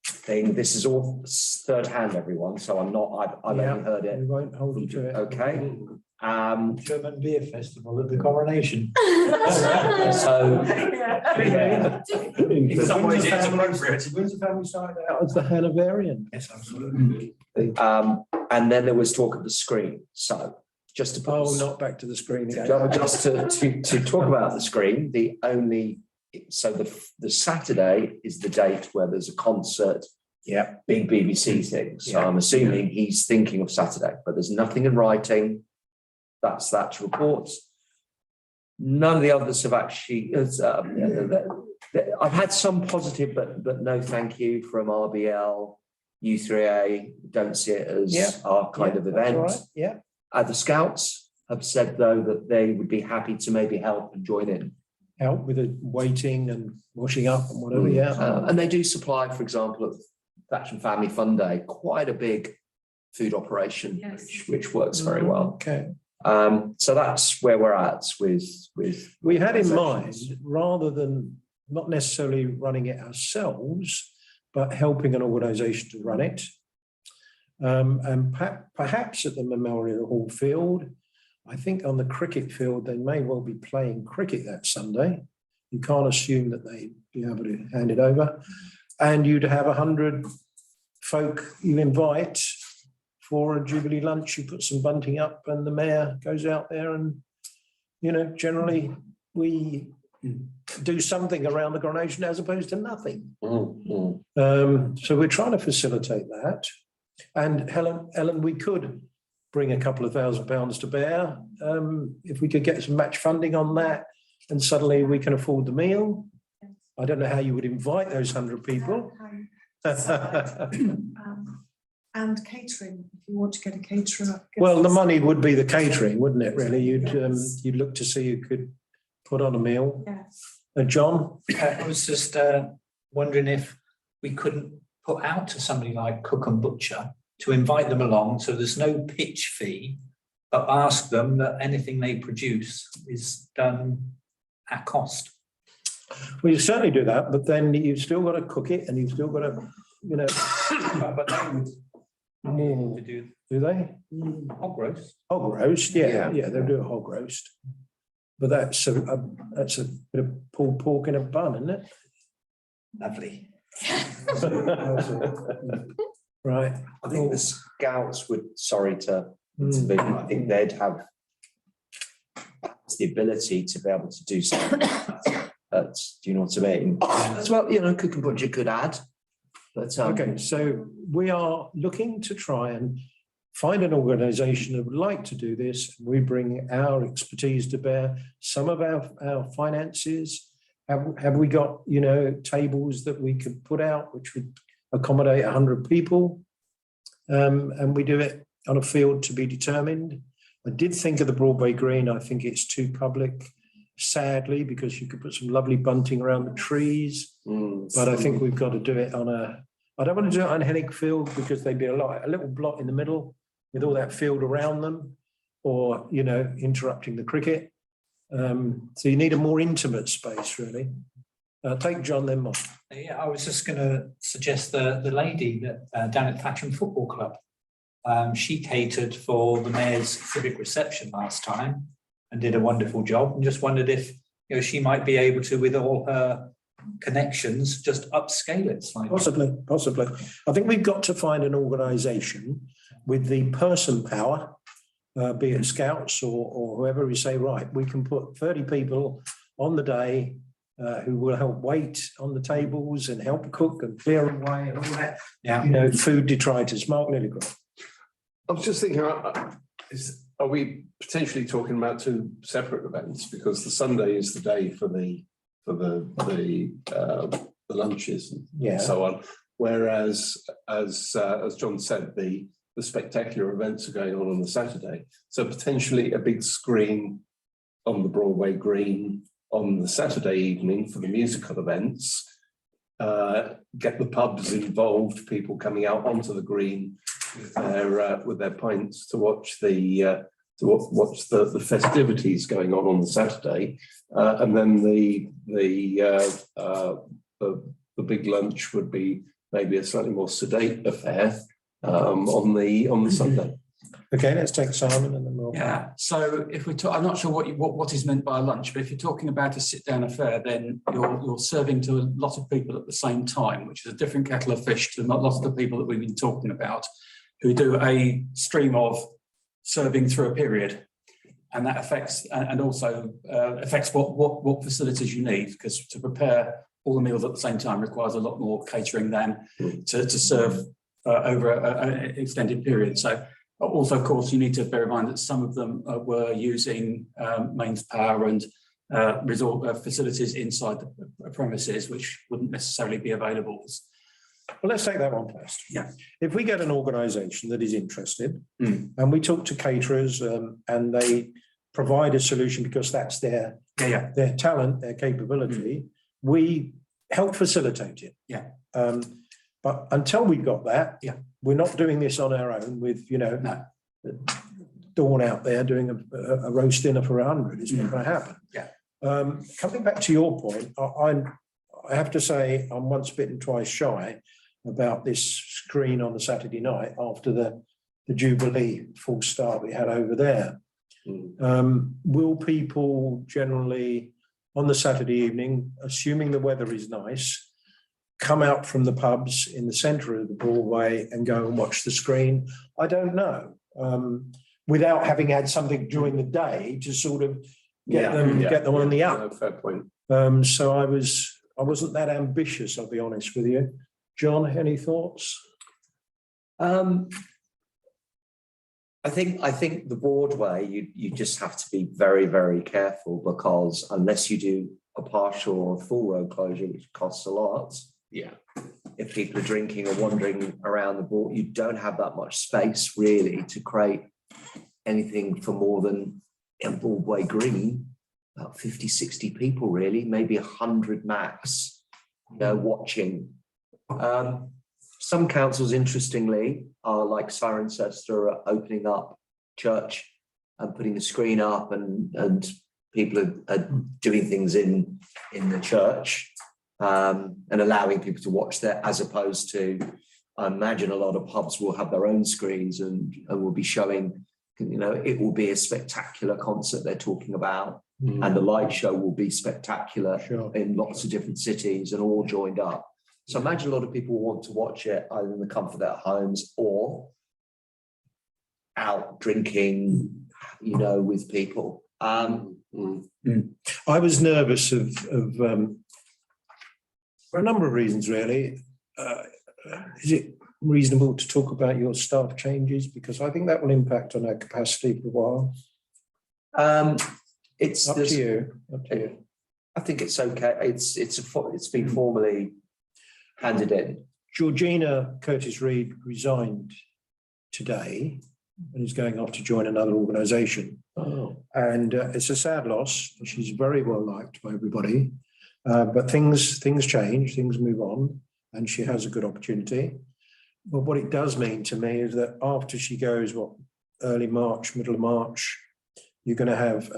Speaker 2: thing. This is all third hand, everyone. So I've only heard it.
Speaker 1: We won't hold you to it.
Speaker 2: Okay.
Speaker 3: German beer festival at the Coronation.
Speaker 2: So
Speaker 6: In some ways, it's appropriate.
Speaker 1: When's the family side out as the Hanoverian?
Speaker 3: Yes, absolutely.
Speaker 2: and then there was talk of the screen. So just to put
Speaker 1: Oh, not back to the screen again.
Speaker 2: just to talk about the screen, the only So the Saturday is the date where there's a concert, big BBC thing. So I'm assuming he's thinking of Saturday, but there's nothing in writing. That's reports. None of the others have actually. I've had some positive, but no, thank you from RBL, U3A. Don't see it as our kind of event.
Speaker 1: Right.
Speaker 2: The Scouts have said though that they would be happy to maybe help and join in.
Speaker 1: Help with the waiting and washing up and whatever.
Speaker 2: And they do supply, for example, at Thatcham Family Fun Day, quite a big food operation, which works very well.
Speaker 1: Okay.
Speaker 2: So that's where we're at with.
Speaker 1: We had in mind, rather than not necessarily running it ourselves, but helping an organisation to run it. And perhaps at the Memorial Hall field, I think on the cricket field, they may well be playing cricket that Sunday. You can't assume that they'd be able to hand it over. And you'd have 100 folk you invite for a Jubilee lunch. You put some bunting up and the mayor goes out there and, generally we do something around the Coronation as opposed to nothing. So we're trying to facilitate that. And Ellen, we could bring a couple of £1,000 to bear. If we could get some match funding on that and suddenly we can afford the meal. I don't know how you would invite those 100 people.
Speaker 5: And catering, if you want to get a caterer.
Speaker 1: Well, the money would be the catering, wouldn't it, really? You'd look to see who could put on a meal.
Speaker 5: Yes.
Speaker 1: John?
Speaker 3: I was just wondering if we couldn't put out to somebody like Cook and Butcher to invite them along, so there's no pitch fee, but ask them that anything they produce is done at cost.
Speaker 1: Well, you certainly do that, but then you've still got to cook it and you've still got to,
Speaker 3: But they would
Speaker 1: do they?
Speaker 3: hog roast.
Speaker 1: Hog roast, yeah, they'll do a hog roast. But that's a bit of pulled pork in a bun, isn't it?
Speaker 3: Lovely.
Speaker 1: Right.
Speaker 2: I think the Scouts would, sorry to intervene, I think they'd have the ability to be able to do something like that. Do you know what I mean? As well, Cook and Butcher could add. But,
Speaker 1: Okay, so we are looking to try and find an organisation that would like to do this. We bring our expertise to bear, some of our finances. Have we got, tables that we could put out which would accommodate 100 people? And we do it on a field to be determined. I did think of the Broadway Green. I think it's too public, sadly, because you could put some lovely bunting around the trees. But I think we've got to do it on I don't want to do it on Hennick Field because they'd be a little blot in the middle with all that field around them, or, interrupting the cricket. So you need a more intimate space, really. Take John then, Mark.
Speaker 3: Yeah, I was just going to suggest the lady that down at Thatcham Football Club. She catered for the mayor's civic reception last time and did a wonderful job. And just wondered if she might be able to, with all her connections, just upscale it slightly.
Speaker 1: Possibly. I think we've got to find an organisation with the person power, be it Scouts or whoever, we say, right, we can put 30 people on the day who will help wait on the tables and help cook and clear away and all that.
Speaker 3: Yeah.
Speaker 1: Food detritus. Mark Lilligrew.
Speaker 4: I was just thinking, are we potentially talking about two separate events? Because the Sunday is the day for the lunches and so on. Whereas, as John said, the spectacular events are going on the Saturday. So potentially a big screen on the Broadway Green on the Saturday evening for the musical events. Get the pubs involved, people coming out onto the green with their pints to watch the festivities going on the Saturday, and then the big lunch would be maybe a slightly more sedate affair on the Sunday.
Speaker 1: Okay, let's take Simon and then we'll.
Speaker 6: Yeah, so if we talk, I'm not sure what is meant by a lunch, but if you're talking about a sit-down affair, then you're serving to a lot of people at the same time, which is a different kettle of fish to a lot of the people that we've been talking about, who do a stream of serving through a period. And that affects, and also affects what facilities you need, because to prepare all the meals at the same time requires a lot more catering than to serve over an extended period. So also, of course, you need to bear in mind that some of them were using mains power and resort facilities inside the premises, which wouldn't necessarily be available.
Speaker 1: Well, let's take that one first.
Speaker 6: Yeah.
Speaker 1: If we get an organisation that is interested and we talk to caterers and they provide a solution because that's their talent, their capability, we help facilitate it.
Speaker 6: Yeah.
Speaker 1: But until we've got that, we're not doing this on our own with, Dawn out there doing a roast dinner for 100. It's not going to happen.
Speaker 6: Yeah.
Speaker 1: Coming back to your point, I have to say I'm once bitten, twice shy about this screen on the Saturday night after the Jubilee full start we had over there. Will people generally on the Saturday evening, assuming the weather is nice, come out from the pubs in the centre of the Broadway and go and watch the screen? I don't know. Without having had something during the day to sort of get them on the up.
Speaker 4: No, fair point.
Speaker 1: So I wasn't that ambitious, I'll be honest with you. John, any thoughts?
Speaker 2: I think the Broadway, you just have to be very, very careful, because unless you do a partial or a full road closure, which costs a lot.
Speaker 4: Yeah.
Speaker 2: If people are drinking or wandering around the board, you don't have that much space really to create anything for more than a Broadway Green, about 50, 60 people really, maybe 100 max, watching. Some councils, interestingly, are like Cirencester, are opening up church and putting the screen up, and people are doing things in the church and allowing people to watch there, as opposed to, I imagine a lot of pubs will have their own screens and will be showing, it will be a spectacular concert they're talking about, and the light show will be spectacular in lots of different cities and all joined up. So I imagine a lot of people will want to watch it either in the comfort of their homes or out drinking, with people.
Speaker 1: I was nervous of for a number of reasons, really. Is it reasonable to talk about your staff changes? Because I think that will impact on our capacity for a while.
Speaker 2: It's
Speaker 1: up to you.
Speaker 2: I think it's okay. It's been formally handed in.
Speaker 1: Georgina Curtis-Reid resigned today and is going off to join another organisation. And it's a sad loss. She's very well liked by everybody. But things change, things move on, and she has a good opportunity. But what it does mean to me is that after she goes, early March, middle of March, you're going to have,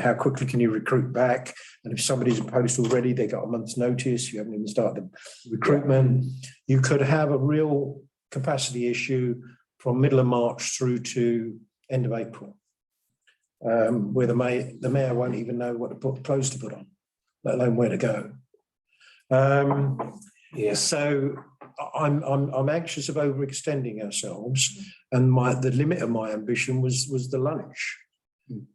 Speaker 1: how quickly can you recruit back? And if somebody's in post already, they got a month's notice, you haven't even started the recruitment. You could have a real capacity issue from middle of March through to end of April, where the mayor won't even know what clothes to put on, let alone where to go. So I'm anxious of overextending ourselves, and the limit of my ambition was the lunch.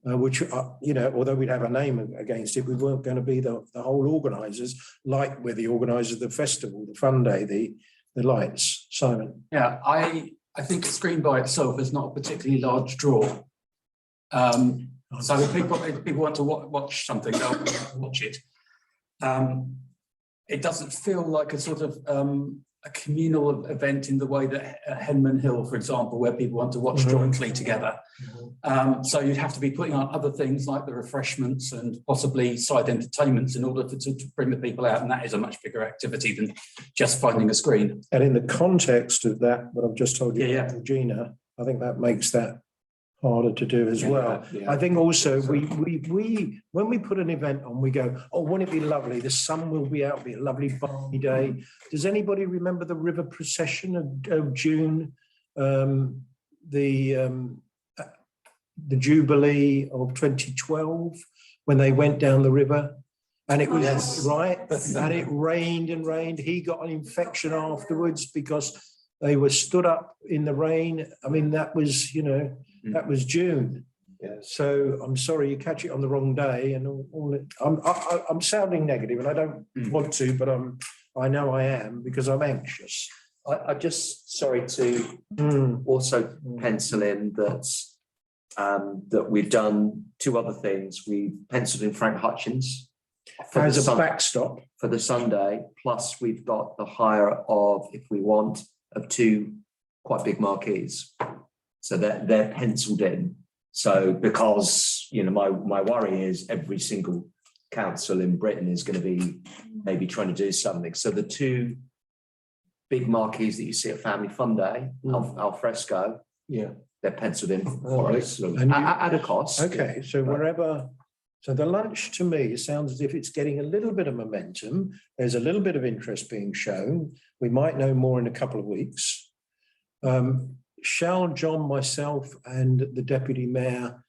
Speaker 1: Which, although we'd have a name against it, we weren't going to be the whole organisers, like we're the organisers of the festival, the fun day, the lights. Simon?
Speaker 6: Yeah, I think a screen by itself is not a particularly large draw. So if people want to watch something, they'll watch it. It doesn't feel like a sort of a communal event in the way that Henman Hill, for example, where people want to watch jointly together. So you'd have to be putting on other things like the refreshments and possibly side entertainments in order to bring the people out. And that is a much bigger activity than just finding a screen.
Speaker 1: And in the context of that, what I've just told you, Regina, I think that makes that harder to do as well. I think also we when we put an event on, we go, won't it be lovely? The sun will be out, it'll be a lovely balmy day. Does anybody remember the river procession of June? The Jubilee of 2012, when they went down the river, and it was and it rained and rained. He got an infection afterwards because they were stood up in the rain. I mean, that was, that was June. So I'm sorry you catch it on the wrong day and I'm sounding negative and I don't want to, but I know I am because I'm anxious.
Speaker 2: I just, sorry to also pencil in that that we've done two other things. We've penciled in Frank Hutchins
Speaker 1: As a backstop.
Speaker 2: for the Sunday, plus we've got the hire of, if we want, of two quite big marquees. So they're penciled in. So because, you know, my worry is every single council in Britain is going to be maybe trying to do something. So the two big marquees that you see at Family Fun Day, al fresco, they're penciled in for us at a cost.
Speaker 1: Okay, so so the lunch to me sounds as if it's getting a little bit of momentum. There's a little bit of interest being shown. We might know more in a couple of weeks. Shall John, myself and the Deputy Mayor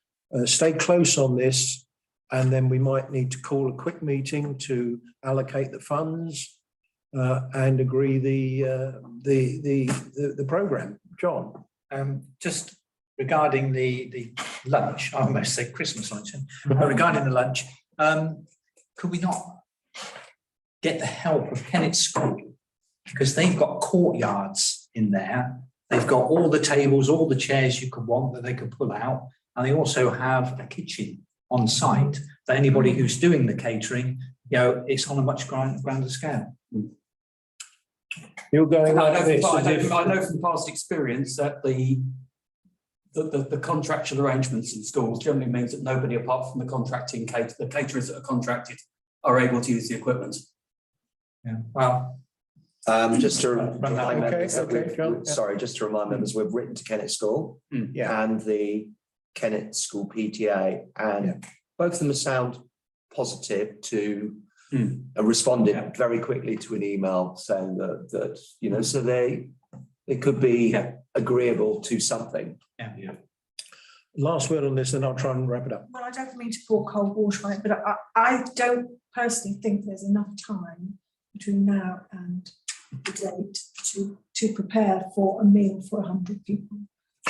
Speaker 1: stay close on this? And then we might need to call a quick meeting to allocate the funds and agree the programme. John?
Speaker 3: Just regarding the lunch, I almost said Christmas luncheon, regarding the lunch, could we not get the help of Kennet School? Because they've got courtyards in there. They've got all the tables, all the chairs you could want that they could pull out. And they also have a kitchen on site that anybody who's doing the catering, you know, it's on a much grander scale.
Speaker 1: You're going
Speaker 6: I
Speaker 1: like this.
Speaker 6: know from past experience that the contractual arrangements in schools generally means that nobody apart from the caterers that are contracted are able to use the equipment.
Speaker 3: Yeah. Well,
Speaker 2: Just to remind members,
Speaker 1: John.
Speaker 2: just to remind members, we've written to Kennet School and the Kennet School PTA, and both of them sound positive to responded very quickly to an email saying that you know, so they could be agreeable to something.
Speaker 1: Last word on this, and I'll try and wrap it up.
Speaker 5: Well, I don't mean to pour cold water on it, but I don't personally think there's enough time between now and the date to prepare for a meal for 100 people.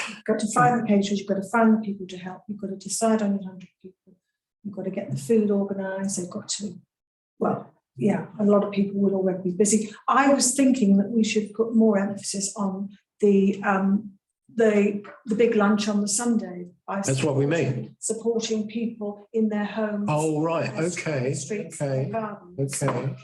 Speaker 5: You've got to find the caterers, you've got to find the people to help, you've got to decide on your 100 people, you've got to get the food organised, they've got to, well, yeah, a lot of people will already be busy. I was thinking that we should put more emphasis on the big lunch on the Sunday.
Speaker 1: That's what we mean.
Speaker 5: Supporting people in their homes.
Speaker 1: Oh, right, okay,
Speaker 5: Streets,
Speaker 1: okay,
Speaker 5: gardens,
Speaker 1: okay.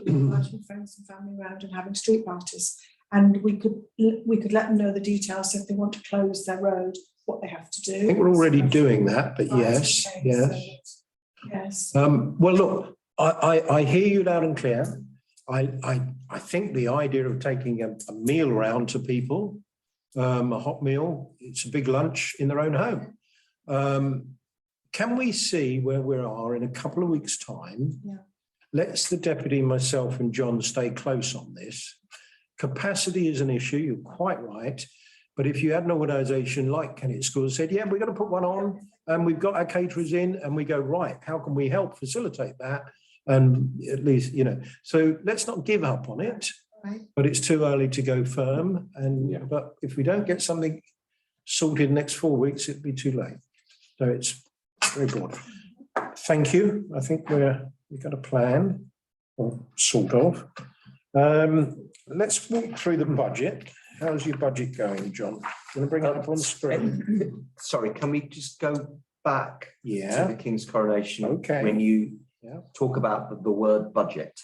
Speaker 5: inviting friends and family around and having street parties. And we could let them know the details, so if they want to close their road, what they have to do.
Speaker 1: I think we're already doing that, but yes. Well, look, I hear you loud and clear. I think the idea of taking a meal round to people, a hot meal, it's a big lunch in their own home. Can we see where we are in a couple of weeks' time?
Speaker 5: Yeah.
Speaker 1: Let's the deputy, myself and John stay close on this. Capacity is an issue, you're quite right. But if you had an organisation like Kennet School said, yeah, we're going to put one on and we've got our caterers in, and we go, right, how can we help facilitate that? And at least, you know, so let's not give up on it,
Speaker 5: Right.
Speaker 1: but it's too early to go firm. And but if we don't get something sorted next 4 weeks, it'd be too late. So it's very broad. Thank you. I think we've got a plan, or sort of. Let's walk through the budget. How's your budget going, John? Want to bring it up on screen?
Speaker 2: Sorry, can we just go back
Speaker 1: Yeah.
Speaker 2: to the King's Coronation?
Speaker 1: Okay.
Speaker 2: When you
Speaker 1: Yeah.
Speaker 2: talk about the word budget,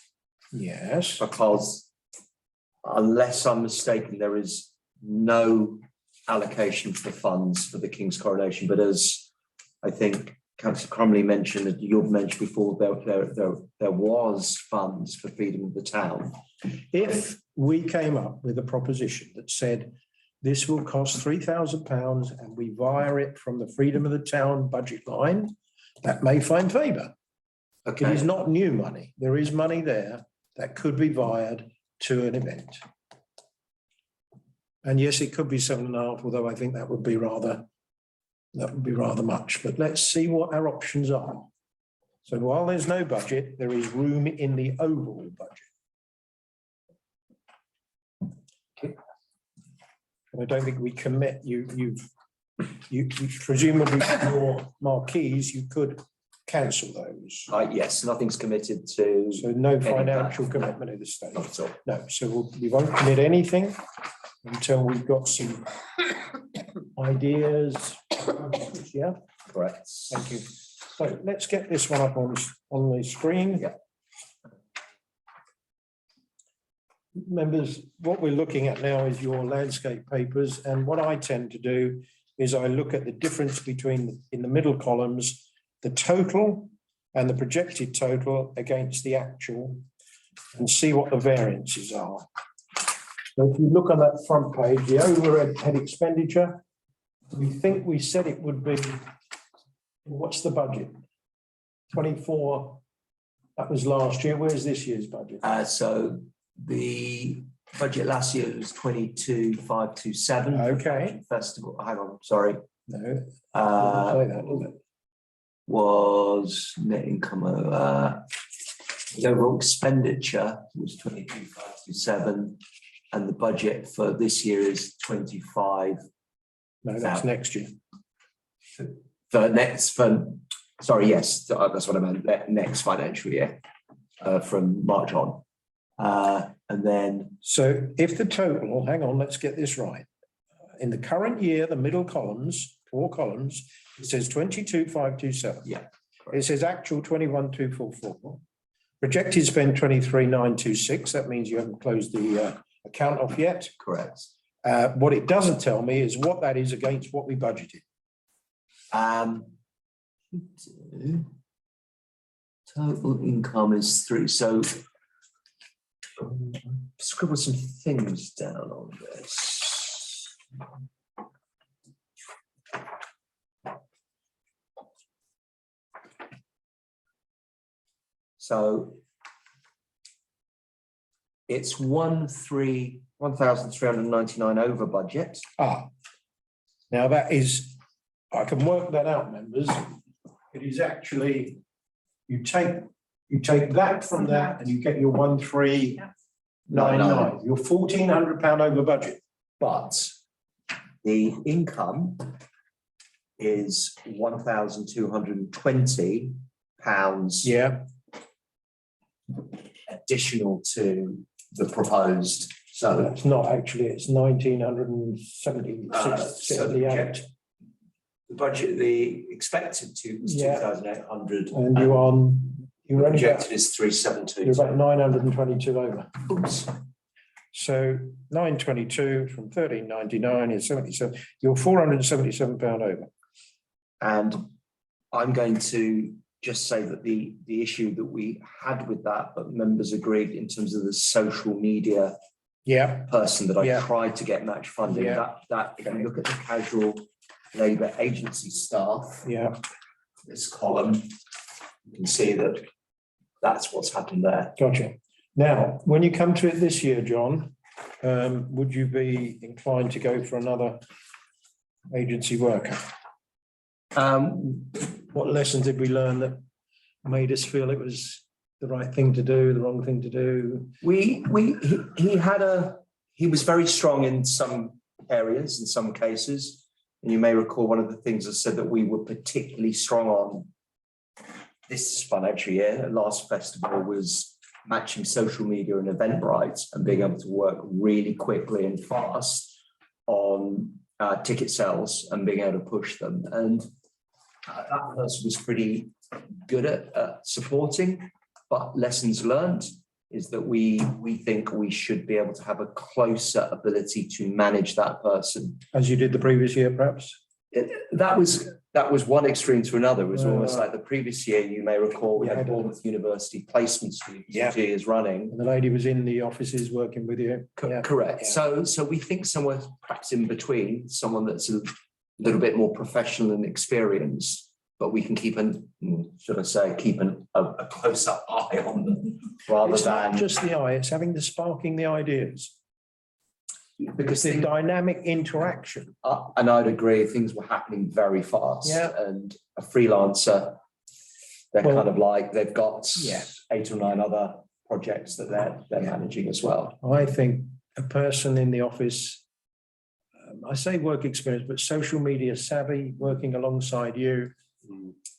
Speaker 1: Yes.
Speaker 2: because unless I'm mistaken, there is no allocation for funds for the King's Coronation. But as I think Councillor Crumley mentioned, that you've mentioned before, there was funds for Freedom of the Town.
Speaker 1: If we came up with a proposition that said this will cost £3,000 and we wire it from the Freedom of the Town budget line, that may find favour. It
Speaker 2: Okay,
Speaker 1: is not new money. There is money there that could be wired to an event. And yes, it could be 7.5, although I think that would be rather much. But let's see what our options are. So while there's no budget, there is room in the overall budget. Okay. And I don't think we commit, you've you presumably your marquees, you could cancel those.
Speaker 2: Yes, nothing's committed to,
Speaker 1: So no
Speaker 2: of that.
Speaker 1: financial commitment at this stage.
Speaker 2: not at all.
Speaker 1: No, so we won't commit anything until we've got some ideas. Yeah,
Speaker 2: Correct.
Speaker 1: thank you. So let's get this one up on the screen.
Speaker 2: Yeah.
Speaker 1: Members, what we're looking at now is your landscape papers, and what I tend to do is I look at the difference between, in the middle columns, the total and the projected total against the actual, and see what the variances are. So if you look on that front page, the overhead expenditure, we think we said it would be, what's the budget? 24, that was last year. Where's this year's budget?
Speaker 2: So the budget last year was 22,527.
Speaker 1: Okay.
Speaker 2: Festival, hang on, sorry,
Speaker 1: No, doesn't
Speaker 2: uh,
Speaker 1: say that, does it?
Speaker 2: was net income, the overall expenditure was 22,527. And the budget for this year is 25
Speaker 1: No, that's next year.
Speaker 2: sorry, yes, that's what I meant, next financial year, from March on. And then,
Speaker 1: So if the total, hang on, let's get this right. In the current year, the middle columns, 4 columns, it says 22,527.
Speaker 2: Yeah.
Speaker 1: It says actual 21,244. Projected spend 23,926. That means you haven't closed the account off yet.
Speaker 2: correct.
Speaker 1: What it doesn't tell me is what that is against what we budgeted.
Speaker 2: Total income is 3, so scribble some things down on this. So it's 1,399 over budget.
Speaker 1: Now that is, I can work that out, members. It is actually, you take that from that and you get your 1,399. You're £1,400 over budget.
Speaker 2: But the income is £1,220
Speaker 1: Yeah.
Speaker 2: additional to the proposed. So
Speaker 1: It's not actually, it's 1,978.
Speaker 2: the budget, the expected to was
Speaker 1: Yeah.
Speaker 2: 2,800.
Speaker 1: And you're only
Speaker 2: Projected
Speaker 1: about,
Speaker 2: is 372.
Speaker 1: you're about 922 over.
Speaker 2: Oops.
Speaker 1: So 922 from 1,399 is 77, you're £477 over.
Speaker 2: And I'm going to just say that the issue that we had with that, but members agreed in terms of the social media
Speaker 1: Yeah,
Speaker 2: person that I
Speaker 1: Yeah.
Speaker 2: tried to get match funding,
Speaker 1: Yeah.
Speaker 2: that if you look at the casual labour agency staff,
Speaker 1: yeah,
Speaker 2: this column, you can see that that's what's happened there.
Speaker 1: gotcha. Now, when you come to it this year, John, would you be inclined to go for another agency worker? What lessons did we learn that made us feel it was the right thing to do, the wrong thing to do?
Speaker 2: He was very strong in some areas, in some cases. And you may recall one of the things I said that we were particularly strong on this financial year, last festival, was matching social media and Eventbrite and being able to work really quickly and fast on ticket sales and being able to push them. And that person was pretty good at supporting, but lessons learned is that we think we should be able to have a closer ability to manage that person.
Speaker 1: As you did the previous year, perhaps?
Speaker 2: That was one extreme to another. It was almost like the previous year, you may recall, we had Bournemouth University placement students, 2 years running.
Speaker 1: And the lady was in the offices working with you? Yeah.
Speaker 2: Correct.
Speaker 1: Yeah.
Speaker 2: So we think somewhere perhaps in between, someone that's a little bit more professional and experienced, but we can keep a closer eye on them rather
Speaker 1: It's not
Speaker 2: than
Speaker 1: just the eye, it's having the sparking the ideas.
Speaker 2: because
Speaker 1: The dynamic interaction.
Speaker 2: and I'd agree, things were happening very fast.
Speaker 1: Yeah.
Speaker 2: And a freelancer, they're
Speaker 1: Well,
Speaker 2: kind of like, they've got
Speaker 1: Yeah.
Speaker 2: 8 or 9 other projects that they're managing as well.
Speaker 1: I think a person in the office I say work experience, but social media savvy, working alongside you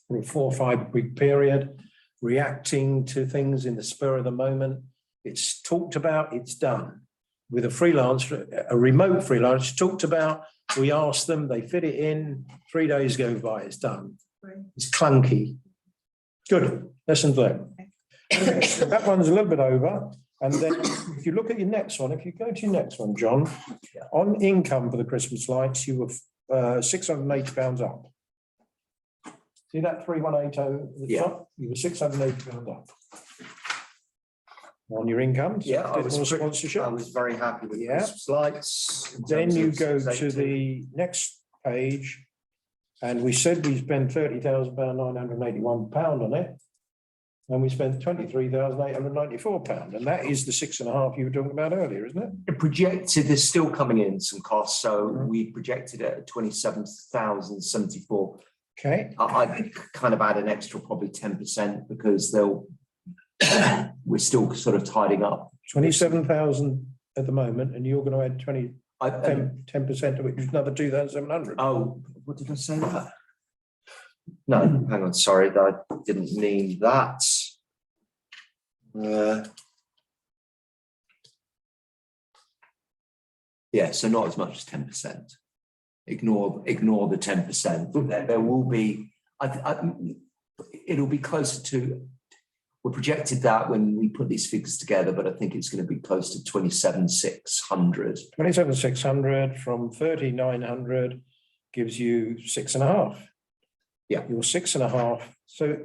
Speaker 1: for a 4 or 5 week period, reacting to things in the spur of the moment. It's talked about, it's done. With a freelancer, a remote freelancer, talked about, we ask them, they fit it in, 3 days go by, it's done. It's clunky. Good, lessons learned. That one's a little bit over. And then if you look at your next one, if you go to your next one, John, on income for the Christmas lights, you were £680 up. See that 3180 at the
Speaker 2: Yeah.
Speaker 1: top? You were £680 up. On your income.
Speaker 2: Yeah, I was,
Speaker 1: sponsorship.
Speaker 2: I was very happy with the
Speaker 1: Yeah.
Speaker 2: Christmas lights. in
Speaker 1: Then
Speaker 2: terms
Speaker 1: you
Speaker 2: of
Speaker 1: go to
Speaker 2: safety.
Speaker 1: the next page. And we said we spent £30,981 on it. And we spent £23,894. And that is the 6.5 you were talking about earlier, isn't it?
Speaker 2: It projected, there's still coming in some costs, so
Speaker 1: Mhm.
Speaker 2: we projected it at 27,074.
Speaker 1: Okay,
Speaker 2: I kind of add an extra probably 10% because we're still sort of tidying up.
Speaker 1: 27,000 at the moment, and you're going to add 10% of which is another 2,700.
Speaker 2: Oh, what did I say that? No, hang on, sorry, I didn't mean that. Yeah, so not as much as 10%. Ignore the 10%. There will be, it'll be closer to, we projected that when we put these figures together, but I think it's going to be close to 27,600.
Speaker 1: 27,600 from 3,900 gives you 6.5.
Speaker 2: Yeah.
Speaker 1: You're 6.5. So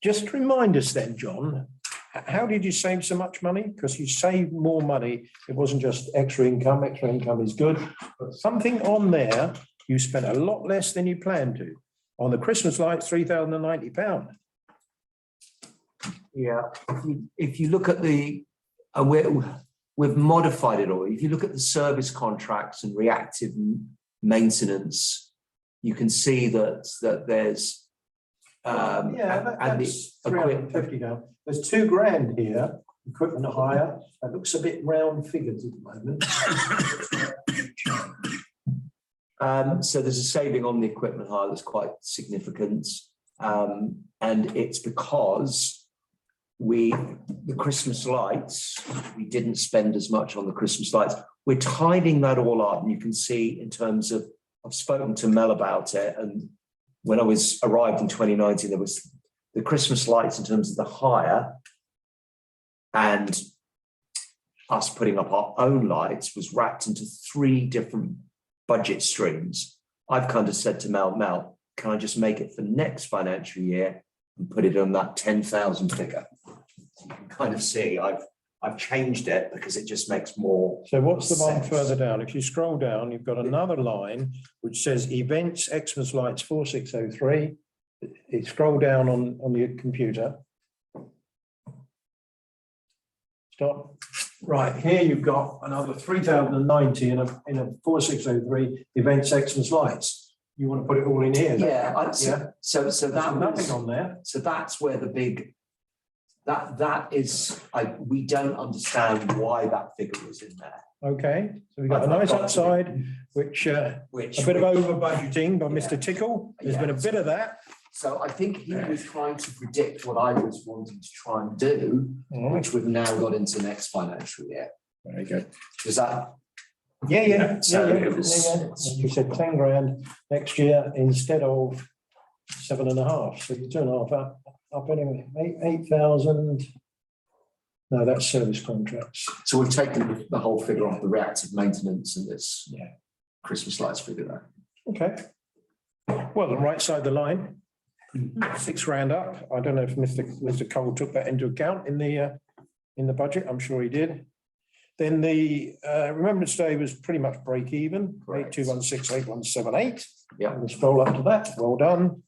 Speaker 1: just remind us then, John, how did you save so much money? Because you saved more money. It wasn't just extra income. Extra income is good, but something on there, you spent a lot less than you planned to. On the Christmas lights, £3,090.
Speaker 2: Yeah, if you look at the, we've modified it all. If you look at the service contracts and reactive maintenance, you can see that there's and
Speaker 1: that's
Speaker 2: the
Speaker 1: 350 now. There's £2,000 here, equipment hire. That looks a bit round figures at the moment.
Speaker 2: So there's a saving on the equipment hire that's quite significant, and it's because the Christmas lights, we didn't spend as much on the Christmas lights. We're tidying that all up, and you can see in terms of, I've spoken to Mel about it, and when I arrived in 2019, there was the Christmas lights in terms of the hire and us putting up our own lights was wrapped into 3 different budget streams. I've kind of said to Mel, can I just make it for next financial year and put it on that 10,000 figure? So you can kind of see I've changed it because it just makes more.
Speaker 1: So what's the one
Speaker 2: sense.
Speaker 1: further down? If you scroll down, you've got another line which says events, Xmas lights 4603. You scroll down on your computer. Stop. Right, here you've got another 3,090 in a 4603 events, Xmas lights. You want to put it all in here?
Speaker 2: Yeah, so
Speaker 1: There's
Speaker 2: that
Speaker 1: nothing
Speaker 2: was,
Speaker 1: on there.
Speaker 2: so that's where the big, that is, we don't understand why that figure was in there.
Speaker 1: Okay, so we've got a nice upside, which a bit of over budgeting by Mr. Tickle. There's been a bit of that.
Speaker 2: So I think he was trying to predict what I was wanting to try and do, which we've now got into next financial year.
Speaker 1: Very good.
Speaker 2: Is that?
Speaker 1: Yeah.
Speaker 2: So it was-
Speaker 1: You said 10 grand next year instead of 7.5. So you're 2.5 up anyway. 8,000. No, that's service contracts.
Speaker 2: So we've taken the whole figure off the reactive maintenance and this
Speaker 1: Yeah.
Speaker 2: Christmas lights figure there.
Speaker 1: Okay. Well, the right side of the line, 6 grand up. I don't know if Mr. Cole took that into account in the budget. I'm sure he did. Then the Remembrance Day was pretty much break even,
Speaker 2: Correct.
Speaker 1: 8216, 8178.
Speaker 2: Yeah.
Speaker 1: We'll scroll up to that. Well done.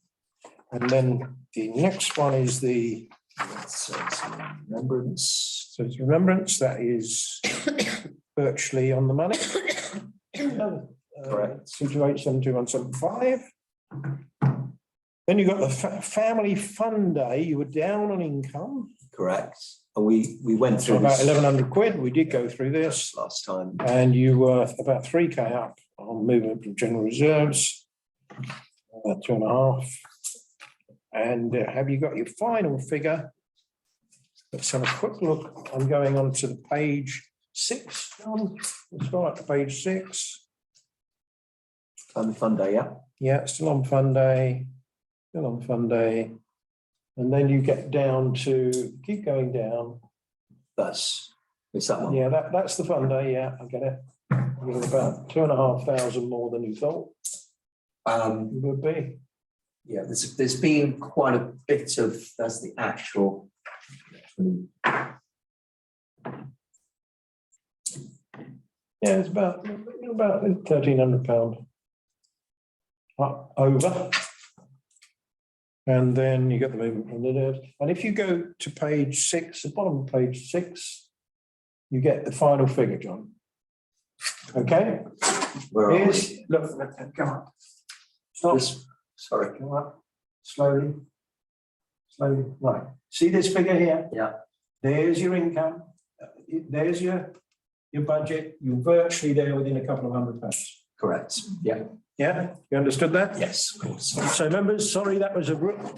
Speaker 1: And then the next one is the
Speaker 2: So it's Remembrance.
Speaker 1: So it's Remembrance, that is virtually on the money.
Speaker 2: Correct.
Speaker 1: 2287275. Then you got the family fun day. You were down on income,
Speaker 2: Correct. And we went
Speaker 1: so
Speaker 2: through
Speaker 1: about
Speaker 2: this
Speaker 1: 1,100 quid. We did go through this,
Speaker 2: last time.
Speaker 1: and you were about 3K up on movement from general reserves, 2.5. And have you got your final figure? Let's have a quick look. I'm going on to the page 6. Let's go up to page 6.
Speaker 2: Fund day, yeah.
Speaker 1: Yeah, still on fund day, still on fund day. And then you get down to, keep going down.
Speaker 2: It's that one.
Speaker 1: Yeah, that's the fund day, yeah, I get it. You're about 2,500 more than you thought it would be.
Speaker 2: Yeah, there's been quite a bit of, that's the actual.
Speaker 1: Yeah, it's about £1,300 over. And then you get the movement from the nerves. And if you go to page 6, the bottom of page 6, you get the final figure, John. Okay?
Speaker 2: Where are
Speaker 1: Here's,
Speaker 2: we?
Speaker 1: look, come on. Stop.
Speaker 2: Sorry.
Speaker 1: Come up. Slowly. Slowly. Right. See this figure here?
Speaker 2: Yeah.
Speaker 1: There's your income. There's your budget. You're virtually there within a couple of £100.
Speaker 2: Correct. Yeah.
Speaker 1: Yeah, you understood that?
Speaker 2: Yes, of course.
Speaker 1: So members, sorry, that was a rattle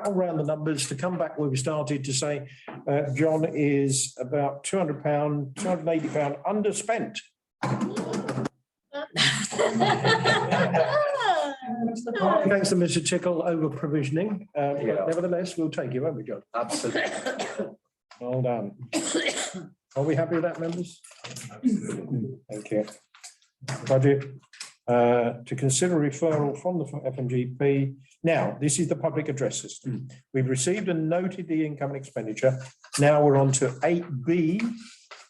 Speaker 1: around the numbers. To come back where we started to say, John is about £200, £280 underspent. Thanks to Mr. Tickle over provisioning. But nevertheless, we'll take you, won't we, John?
Speaker 2: Absolutely.
Speaker 1: Well done. Are we happy with that, members? Thank you. Budget. To consider referral from the FMGP. Now, this is the public address system. We've received and noted the income and expenditure. Now we're on to 8B,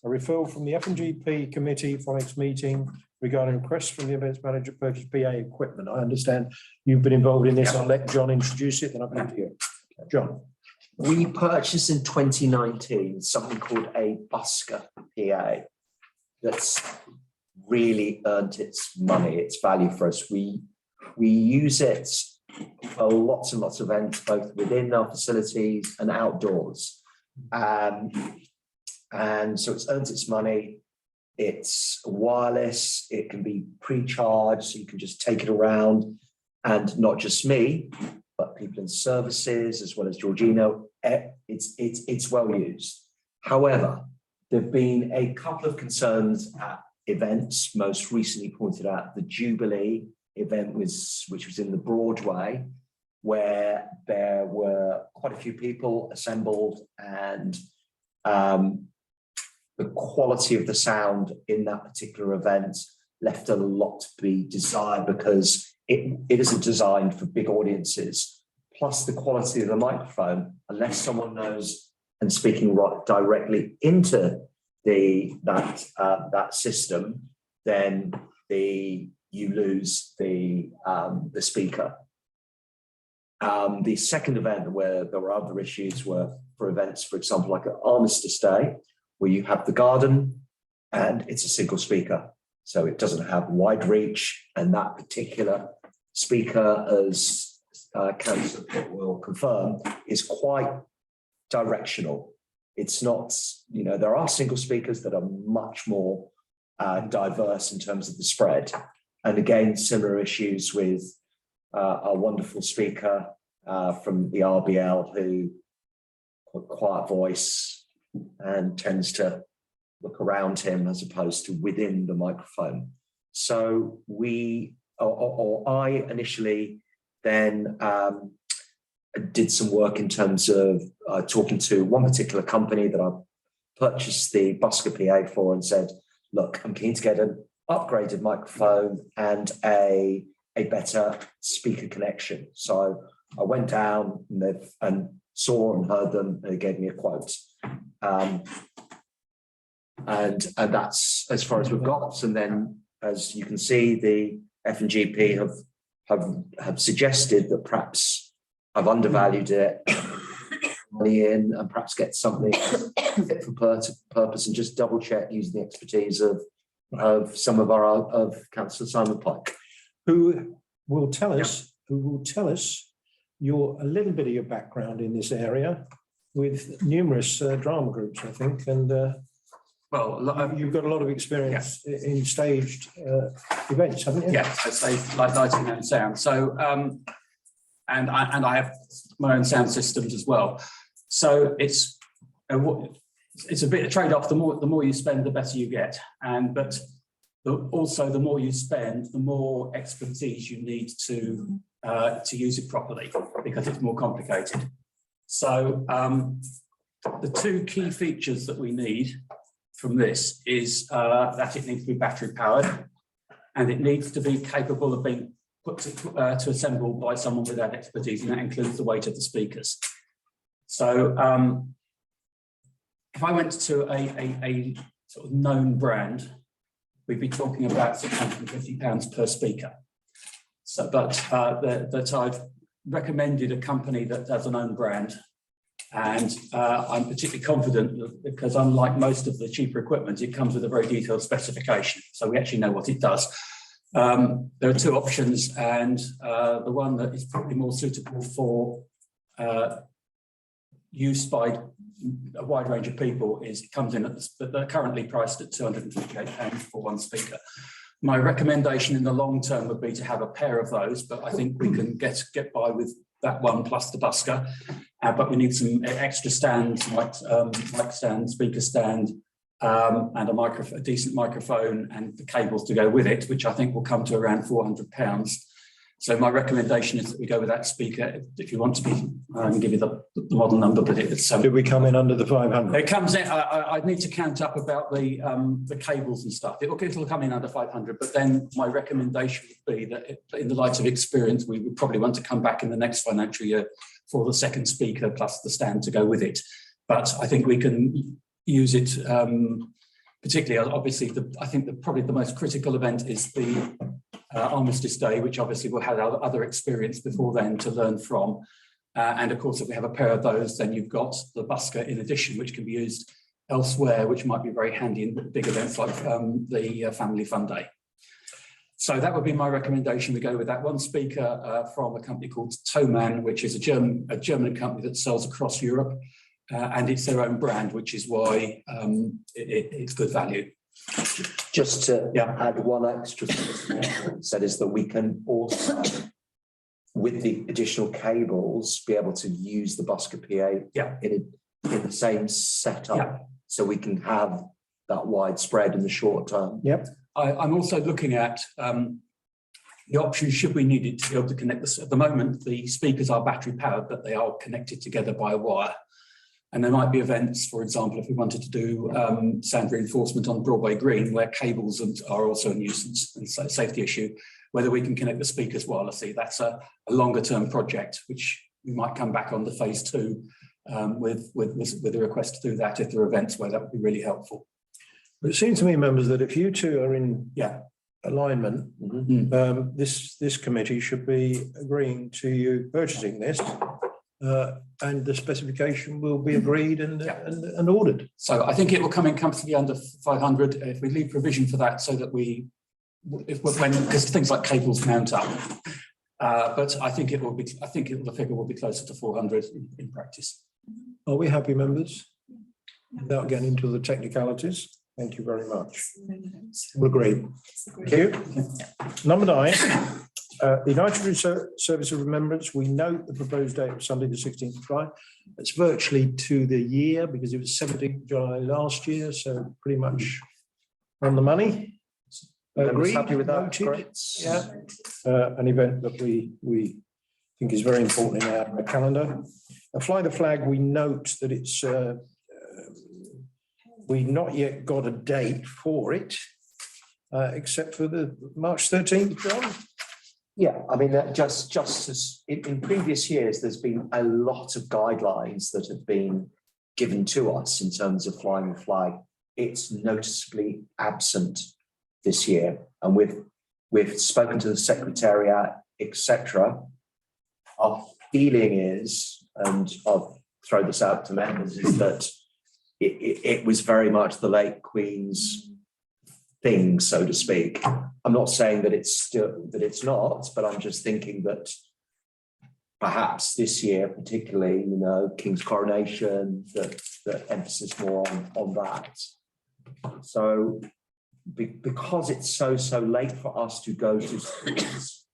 Speaker 1: a referral from the FMGP committee from its meeting regarding requests from the events manager to purchase PA equipment. I understand you've been involved in this. I'll let John introduce it, then I'll come to you. John.
Speaker 2: We purchased in 2019 something called a Busker PA. That's really earned its money, its value for us. We use it for lots and lots of events, both within our facilities and outdoors. And so it's earned its money. It's wireless, it can be pre-charged, so you can just take it around, and not just me, but people in services as well as Georgino. It's well used. However, there have been a couple of concerns at events, most recently pointed out the Jubilee event, which was in the Broadway, where there were quite a few people assembled, and the quality of the sound in that particular event left a lot to be desired, because it isn't designed for big audiences. Plus the quality of the microphone, unless someone knows and speaking right directly into that system, then you lose the speaker. The second event where there were other issues were for events, for example, like an Armistice Day, where you have the garden and it's a single speaker, so it doesn't have wide reach, and that particular speaker, as Councillor will confirm, is quite directional. It's not, there are single speakers that are much more diverse in terms of the spread. And again, similar issues with our wonderful speaker from the RBL, who got a quiet voice and tends to look around him as opposed to within the microphone. So I initially then did some work in terms of talking to one particular company that I purchased the Busker PA for, and said, look, I'm keen to get an upgraded microphone and a better speaker connection. So I went down and saw and heard them, and they gave me a quote. And that's as far as we've got. And then, as you can see, the F&GP have suggested that perhaps I've undervalued it, money in, and perhaps get something fit for purpose, and just double check using the expertise of some of Councillor Simon Pike,
Speaker 1: who will tell us a little bit of your background in this area with numerous drama groups, I think, and
Speaker 6: Well,
Speaker 1: You've got a lot of experience in staged events, haven't you?
Speaker 6: yeah, I'd say like lighting and sound. So, and I have my own sound systems as well. So it's a bit of trade-off. The more you spend, the better you get. But also the more you spend, the more expertise you need to use it properly, because it's more complicated. So the two key features that we need from this is that it needs to be battery powered, and it needs to be capable of being put to assemble by someone with that expertise, and that includes the weight of the speakers. So if I went to a sort of known brand, we'd be talking about £650 per speaker. So, but that I've recommended a company that has a known brand, and I'm particularly confident that, because unlike most of the cheaper equipment, it comes with a very detailed specification, so we actually know what it does. There are two options, and the one that is probably more suitable for use by a wide range of people is it comes in at they're currently priced at £258 for one speaker. My recommendation in the long term would be to have a pair of those, but I think we can get by with that one plus the busker. But we need some extra stands, mic stand, speaker stand, and a decent microphone, and the cables to go with it, which I think will come to around £400. So my recommendation is that we go with that speaker. If you want to be, I can give you the model number, but it's
Speaker 1: Did we come in under the 500?
Speaker 6: it comes in. I need to count up about the cables and stuff. It'll come in under 500, but then my recommendation would be that in the light of experience, we would probably want to come back in the next financial year for the second speaker plus the stand to go with it. But I think we can use it, particularly, obviously, I think probably the most critical event is the Armistice Day, which obviously we'll have other experience before then to learn from. And of course, if we have a pair of those, then you've got the busker in addition, which can be used elsewhere, which might be very handy in big events like the Family Fun Day. So that would be my recommendation. We go with that one speaker from a company called Thomann, which is a German company that sells across Europe, and it's their own brand, which is why it's good value.
Speaker 2: Just to add one extra thing said is that we can also, with the additional cables, be able to use the busker PA in the same setup, so we can have that widespread in the short term.
Speaker 1: Yep.
Speaker 6: I'm also looking at the option, should we need it, to be able to connect this. At the moment, the speakers are battery powered, but they are connected together by a wire. And there might be events, for example, if we wanted to do sound reinforcement on Broadway Green, where cables are also a nuisance and so safety issue, whether we can connect the speakers wirelessly. That's a longer term project, which we might come back on to phase 2 with a request to do that if there are events where that would be really helpful.
Speaker 1: But it seems to me, members, that if you two are in alignment, this committee should be agreeing to you purchasing this. And the specification will be agreed and ordered.
Speaker 6: So I think it will come in comfortably under 500 if we leave provision for that, so that because things like cables mount up. But I think the figure will be closer to 400 in practice.
Speaker 1: Are we happy, members? Without getting into the technicalities. Thank you very much. We'll agree. Thank you. Number 9. The Nitrogen Service of Remembrance, we note the proposed date of Sunday the 16th of July. It's virtually to the year, because it was 17th of July last year, so pretty much on the money. Agreed,
Speaker 2: Happy with that?
Speaker 1: noted. Yeah. An event that we think is very important in our calendar. Fly the Flag, we note that it's we've not yet got a date for it, except for the March 13th, John.
Speaker 2: Yeah, I mean, just as in previous years, there's been a lot of guidelines that have been given to us in terms of flying the flag. It's noticeably absent this year, and we've spoken to the Secretariat, etc. Our feeling is, and I'll throw this out to members, is that it was very much the late Queen's thing, so to speak. I'm not saying that it's not, but I'm just thinking that perhaps this year, particularly, King's Coronation, the emphasis more on that. So because it's so late for us to go to schools,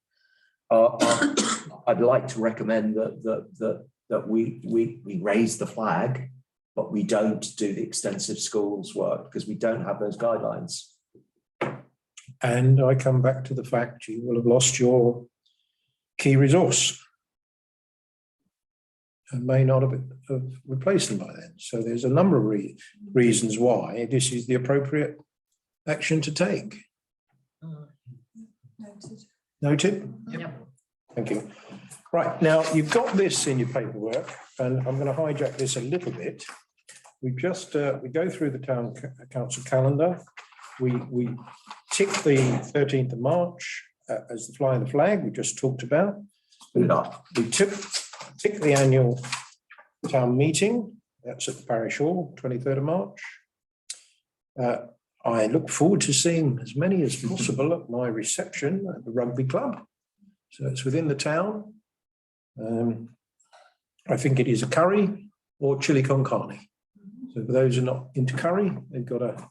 Speaker 2: I'd like to recommend that we raise the flag, but we don't do the extensive schools work because we don't have those guidelines.
Speaker 1: And I come back to the fact you will have lost your key resource and may not have replaced them by then. So there's a number of reasons why this is the appropriate action to take.
Speaker 5: Noted.
Speaker 1: Noted?
Speaker 3: Yep.
Speaker 1: Thank you. Right, now you've got this in your paperwork, and I'm going to hijack this a little bit. We just, we go through the town council calendar. We tick the 13th of March as the flying the flag we just talked about. We tick the annual town meeting. That's at the parish hall, 23rd of March. I look forward to seeing as many as possible at my reception at the rugby club. So it's within the town. I think it is a curry or chili con carne. So for those who are not into curry, they've got a,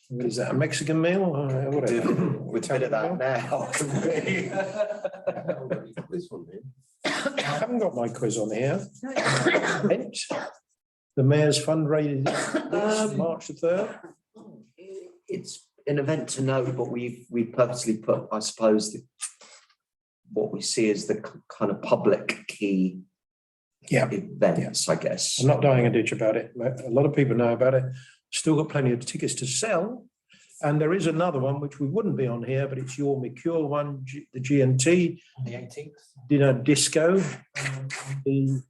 Speaker 1: what is that, a Mexican meal? Whatever.
Speaker 2: We're bit of that now.
Speaker 1: I haven't got my quiz on here. The mayor's fundraising, March the 3rd.
Speaker 2: It's an event to note, but we purposely put, I suppose, what we see as the kind of public key events, I guess.
Speaker 1: I'm not dying a ditch about it. A lot of people know about it. Still got plenty of tickets to sell. And there is another one which we wouldn't be on here, but it's your McCure one, the GNT.
Speaker 3: The 18th.
Speaker 1: Dinner disco, the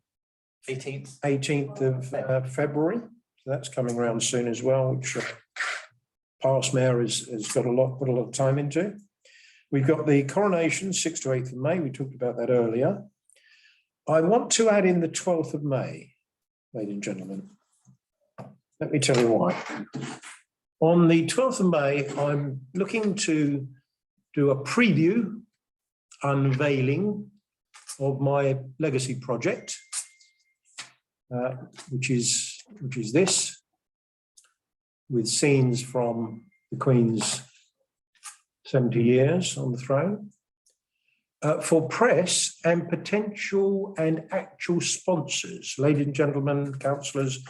Speaker 3: 18th.
Speaker 1: of February. So that's coming around soon as well, which past mayor has got put a lot of time into. We've got the coronation, 6th to 8th of May. We talked about that earlier. I want to add in the 12th of May, ladies and gentlemen. Let me tell you why. On the 12th of May, I'm looking to do a preview unveiling of my legacy project, which is this, with scenes from the Queen's 70 years on the throne, for press and potential and actual sponsors. Ladies and gentlemen, councillors,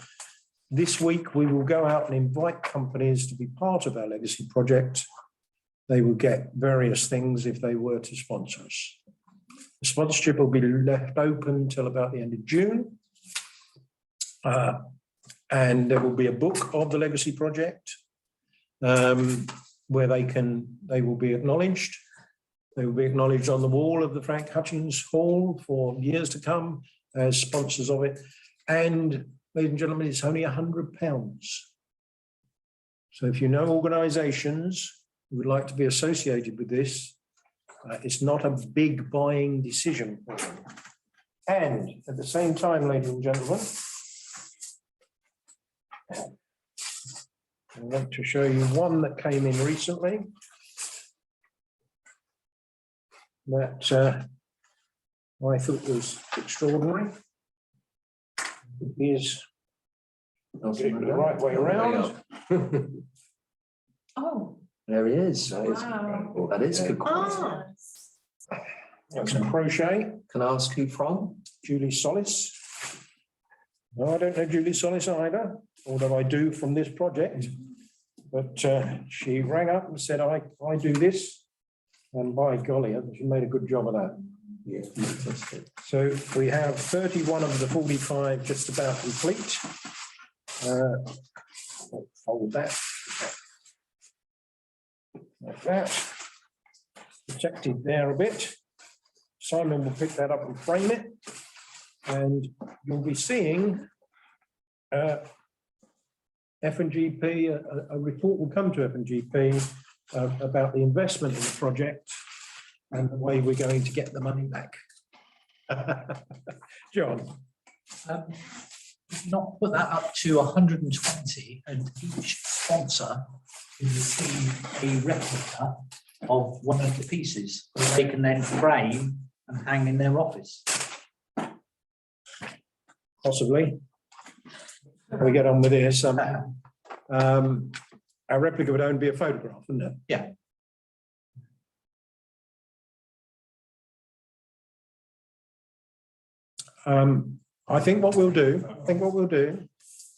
Speaker 1: this week we will go out and invite companies to be part of our legacy project. They will get various things if they were to sponsor us. The sponsorship will be left open till about the end of June. And there will be a book of the legacy project where they will be acknowledged. They will be acknowledged on the wall of the Frank Hutchins Hall for years to come as sponsors of it. And ladies and gentlemen, it's only £100. So if you know organisations who would like to be associated with this, it's not a big buying decision for them. And at the same time, ladies and gentlemen, I want to show you one that came in recently that I thought was extraordinary. It is, I'll get it the right way around.
Speaker 5: Oh,
Speaker 2: There he is.
Speaker 5: wow.
Speaker 2: That is good quality.
Speaker 1: That's a crochet,
Speaker 2: Can I ask who from?
Speaker 1: Julie Solis. No, I don't know Julie Solis either, although I do from this project. But she rang up and said, I do this. And by golly, she made a good job of that.
Speaker 2: Yeah, fantastic.
Speaker 1: So we have 31 of the 45 just about complete. Hold that. Like that. Protected there a bit. Simon will pick that up and frame it. And you'll be seeing F&GP, a report will come to F&GP about the investment in the project and the way we're going to get the money back. John.
Speaker 3: Not put that up to 120 and each sponsor will receive a replica of one of the pieces that they can then frame and hang in their office.
Speaker 1: Possibly. We get on with this. our replica would only be a photograph, wouldn't it?
Speaker 3: Yeah.
Speaker 1: I think what we'll do,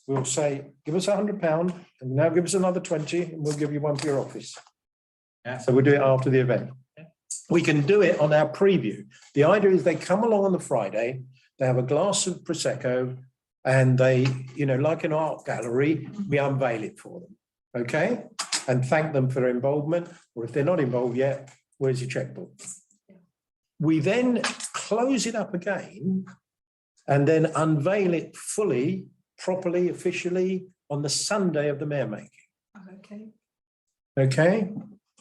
Speaker 1: we'll say, give us £100 and now give us another 20 and we'll give you one for your office.
Speaker 3: Yeah.
Speaker 1: So we'll do it after the event.
Speaker 3: Yeah.
Speaker 1: We can do it on our preview. The idea is they come along on the Friday, they have a glass of Prosecco and they, you know, like an art gallery, we unveil it for them. Okay? And thank them for their involvement, or if they're not involved yet, where's your checkbook? We then close it up again and then unveil it fully, properly, officially on the Sunday of the mayor making.
Speaker 5: Okay.
Speaker 1: Okay?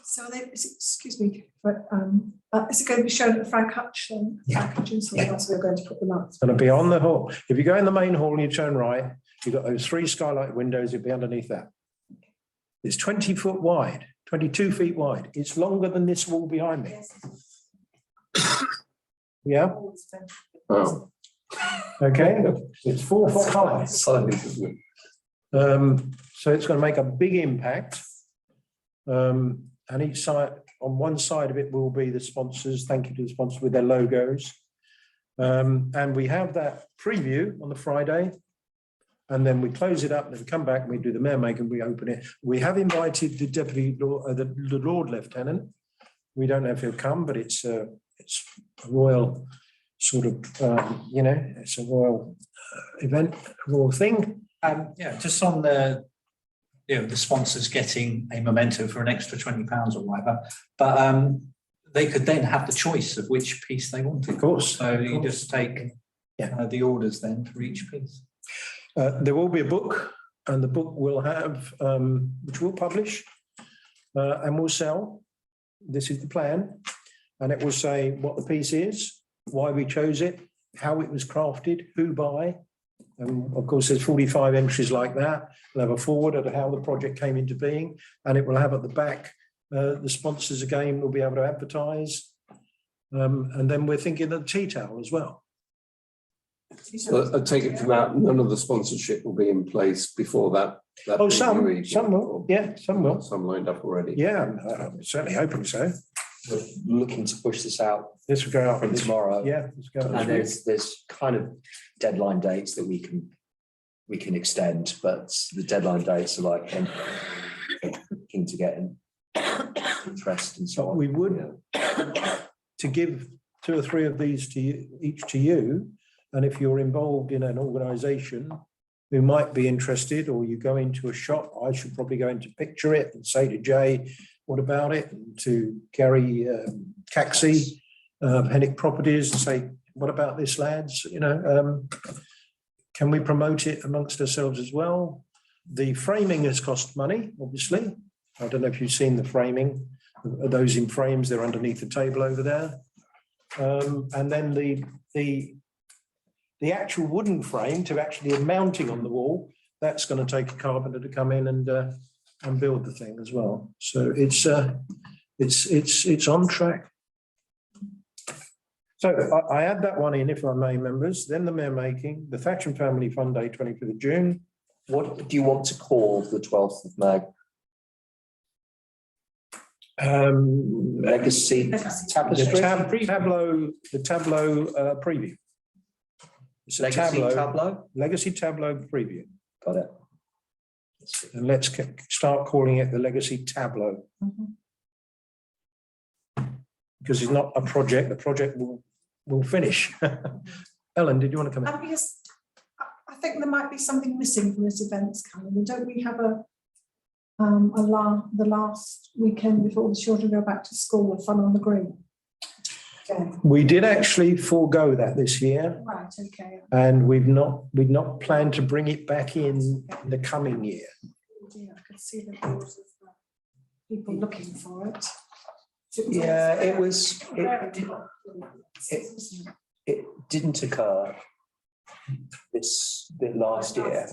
Speaker 5: So excuse me, but is it going to be shown at the Frank Hutchins? So that's where we're going to put them up.
Speaker 1: It's going to be on the hall. If you go in the main hall and you turn right, you've got those 3 skylight windows, it'll be underneath that. It's 20 foot wide, 22 feet wide. It's longer than this wall behind me. Yeah,
Speaker 4: Oh.
Speaker 1: okay. It's 4 foot high.
Speaker 4: Size, isn't it?
Speaker 1: So it's going to make a big impact. And each side, on one side of it will be the sponsors. Thank you to the sponsors with their logos. And we have that preview on the Friday. And then we close it up, and then we come back and we do the mayor make and we open it. We have invited the deputy, the Lord Lieutenant. We don't know if he'll come, but it's a royal sort of, it's a royal event, a royal thing.
Speaker 3: Yeah, just on the, the sponsors getting a memento for an extra £20 or whatever, but they could then have the choice of which piece they wanted.
Speaker 1: Of course.
Speaker 3: So you just take the orders then for each piece.
Speaker 1: There will be a book, and the book will have, which we'll publish and we'll sell. This is the plan. And it will say what the piece is, why we chose it, how it was crafted, who by. And of course, there's 45 entries like that. We'll have a forward of how the project came into being, and it will have at the back, the sponsors again will be able to advertise. And then we're thinking of the tea towel as well.
Speaker 4: So I take it from that, none of the sponsorship will be in place before that.
Speaker 1: Oh, some will. Yeah, some will.
Speaker 4: Some lined up already.
Speaker 1: Yeah, I'm certainly hoping so.
Speaker 2: We're looking to push this out
Speaker 1: This will go out
Speaker 2: from tomorrow.
Speaker 1: Yeah, let's go.
Speaker 2: And there's kind of deadline dates that we can extend, but the deadline dates are like keen to get in interest and so
Speaker 1: So
Speaker 2: on.
Speaker 1: we would to give 2 or 3 of these to you, each to you. And if you're involved in an organisation who might be interested, or you go into a shop, I should probably go in to picture it and say to Jay, what about it? And to Gary Caxey, Hennick Properties, and say, what about this, lads? Can we promote it amongst ourselves as well? The framing has cost money, obviously. I don't know if you've seen the framing. Those in frames, they're underneath the table over there. And then the actual wooden frame to actually mounting on the wall, that's going to take a carpenter to come in and build the thing as well. So it's on track. So I add that one in, if I may, members. Then the mayor making, the Thatcham Family Fun Day, 25th of June.
Speaker 2: What do you want to call the 12th of May? Legacy tapestry?
Speaker 1: The tableau preview. It's a
Speaker 2: Legacy tableau?
Speaker 1: Legacy tableau preview.
Speaker 2: Got it.
Speaker 1: And let's start calling it the Legacy Tableau. Because it's not a project, the project will finish. Ellen, did you want to come in?
Speaker 5: Yes, I think there might be something missing from this events calendar. Don't we have the last weekend before the children go back to school with Fun on the Green? Okay.
Speaker 1: We did actually forego that this year,
Speaker 5: Right, okay.
Speaker 1: and we've not planned to bring it back in the coming year.
Speaker 5: Yeah, I could see the doors of people looking for it.
Speaker 2: Yeah, it didn't occur this bit last year.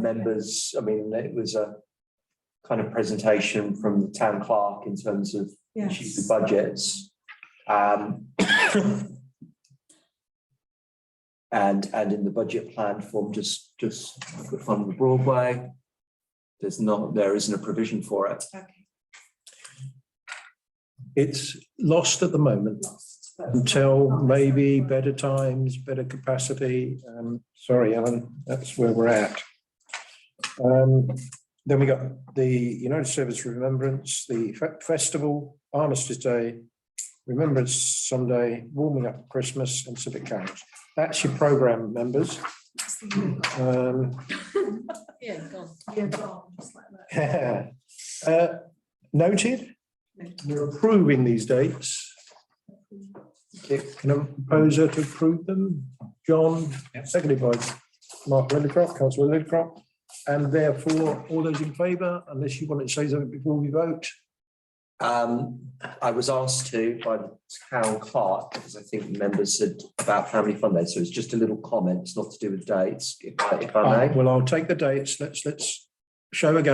Speaker 2: Members, I mean, it was a kind of presentation from the town clerk in terms of issues with budgets. And in the budget plan form, just put Fun on the Broadway. there isn't a provision for it.
Speaker 5: Okay.
Speaker 1: It's lost at the moment until maybe better times, better capacity. Sorry, Alan, that's where we're at. Then we got the United Service Remembrance, the festival, Armistice Day, Remembrance Sunday, warming up Christmas and civic carols. That's your programme, members.
Speaker 5: Yeah, gone, just like that.
Speaker 1: Noted. We're approving these dates. Can I propose to approve them? John, seconded by Mark Lillicrop, Councillor Lillicrop, and therefore all those in favour, unless you want to say something before we vote.
Speaker 2: I was asked to by the town clerk, because I think members said about family fun day, so it's just a little comment, it's not to do with dates, if I may.
Speaker 1: Well, I'll take the dates. Let's show of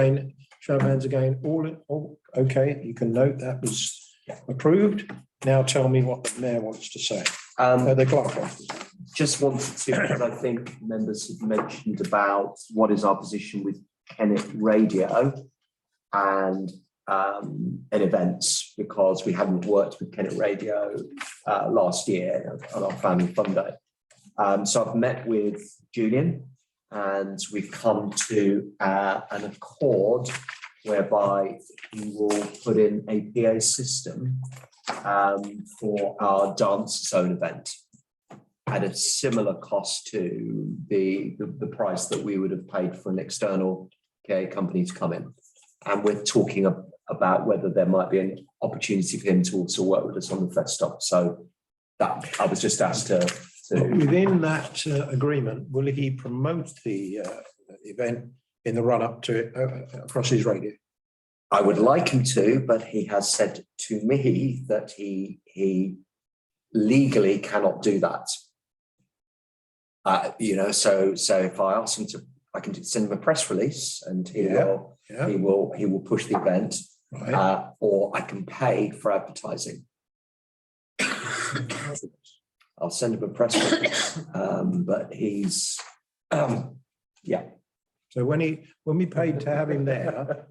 Speaker 1: hands again. All okay. You can note that was approved. Now tell me what the mayor wants to say. The clerk wants to say.
Speaker 2: Just wanted to, because I think members have mentioned about what is our position with Kennet Radio and events, because we hadn't worked with Kennet Radio last year on our family fun day. So I've met with Julian and we've come to an accord whereby he will put in a PA system for our dance zone event at a similar cost to the price that we would have paid for an external PA company to come in. And we're talking about whether there might be an opportunity for him to also work with us on the fest stop. So that I was just asked to.
Speaker 1: Within that agreement, will he promote the event in the run up to it across his radio?
Speaker 2: I would like him to, but he has said to me that he legally cannot do that. So if I ask him to, I can send him a press release, and he will push the event,
Speaker 1: Right.
Speaker 2: or I can pay for advertising. I'll send him a press release, but he's
Speaker 1: So when we paid to have him there,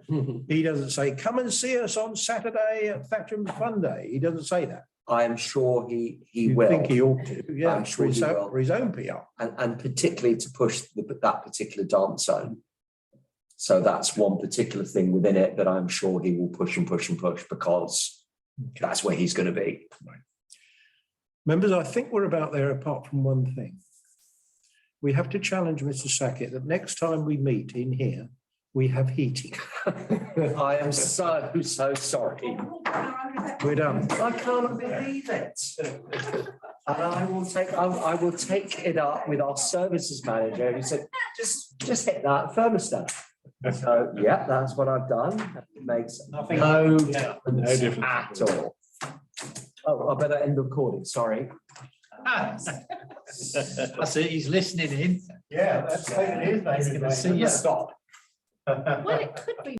Speaker 1: he doesn't say, come and see us on Saturday at Thatcham Fun Day. He doesn't say that.
Speaker 2: I am sure he
Speaker 1: You
Speaker 2: will.
Speaker 1: think he ought to, yeah,
Speaker 2: I'm sure
Speaker 1: for his
Speaker 2: he
Speaker 1: own,
Speaker 2: will.
Speaker 1: for his own PR.
Speaker 2: And particularly to push that particular dance zone. So that's one particular thing within it that I'm sure he will push and push and push, because that's where he's going to be.
Speaker 1: Members, I think we're about there apart from one thing. We have to challenge Mr. Sackett that next time we meet in here, we have heating.
Speaker 2: I am so sorry.
Speaker 1: We're done.
Speaker 2: I can't believe it. And I will take it up with our services manager, who said, just hit that thermostat. So yeah, that's what I've done. It makes no difference at all. Oh, I better end recording, sorry.
Speaker 3: That's it, he's listening in.
Speaker 1: Yeah, that's it is.
Speaker 3: He's gonna see you.
Speaker 2: Stop.
Speaker 5: Well, it could be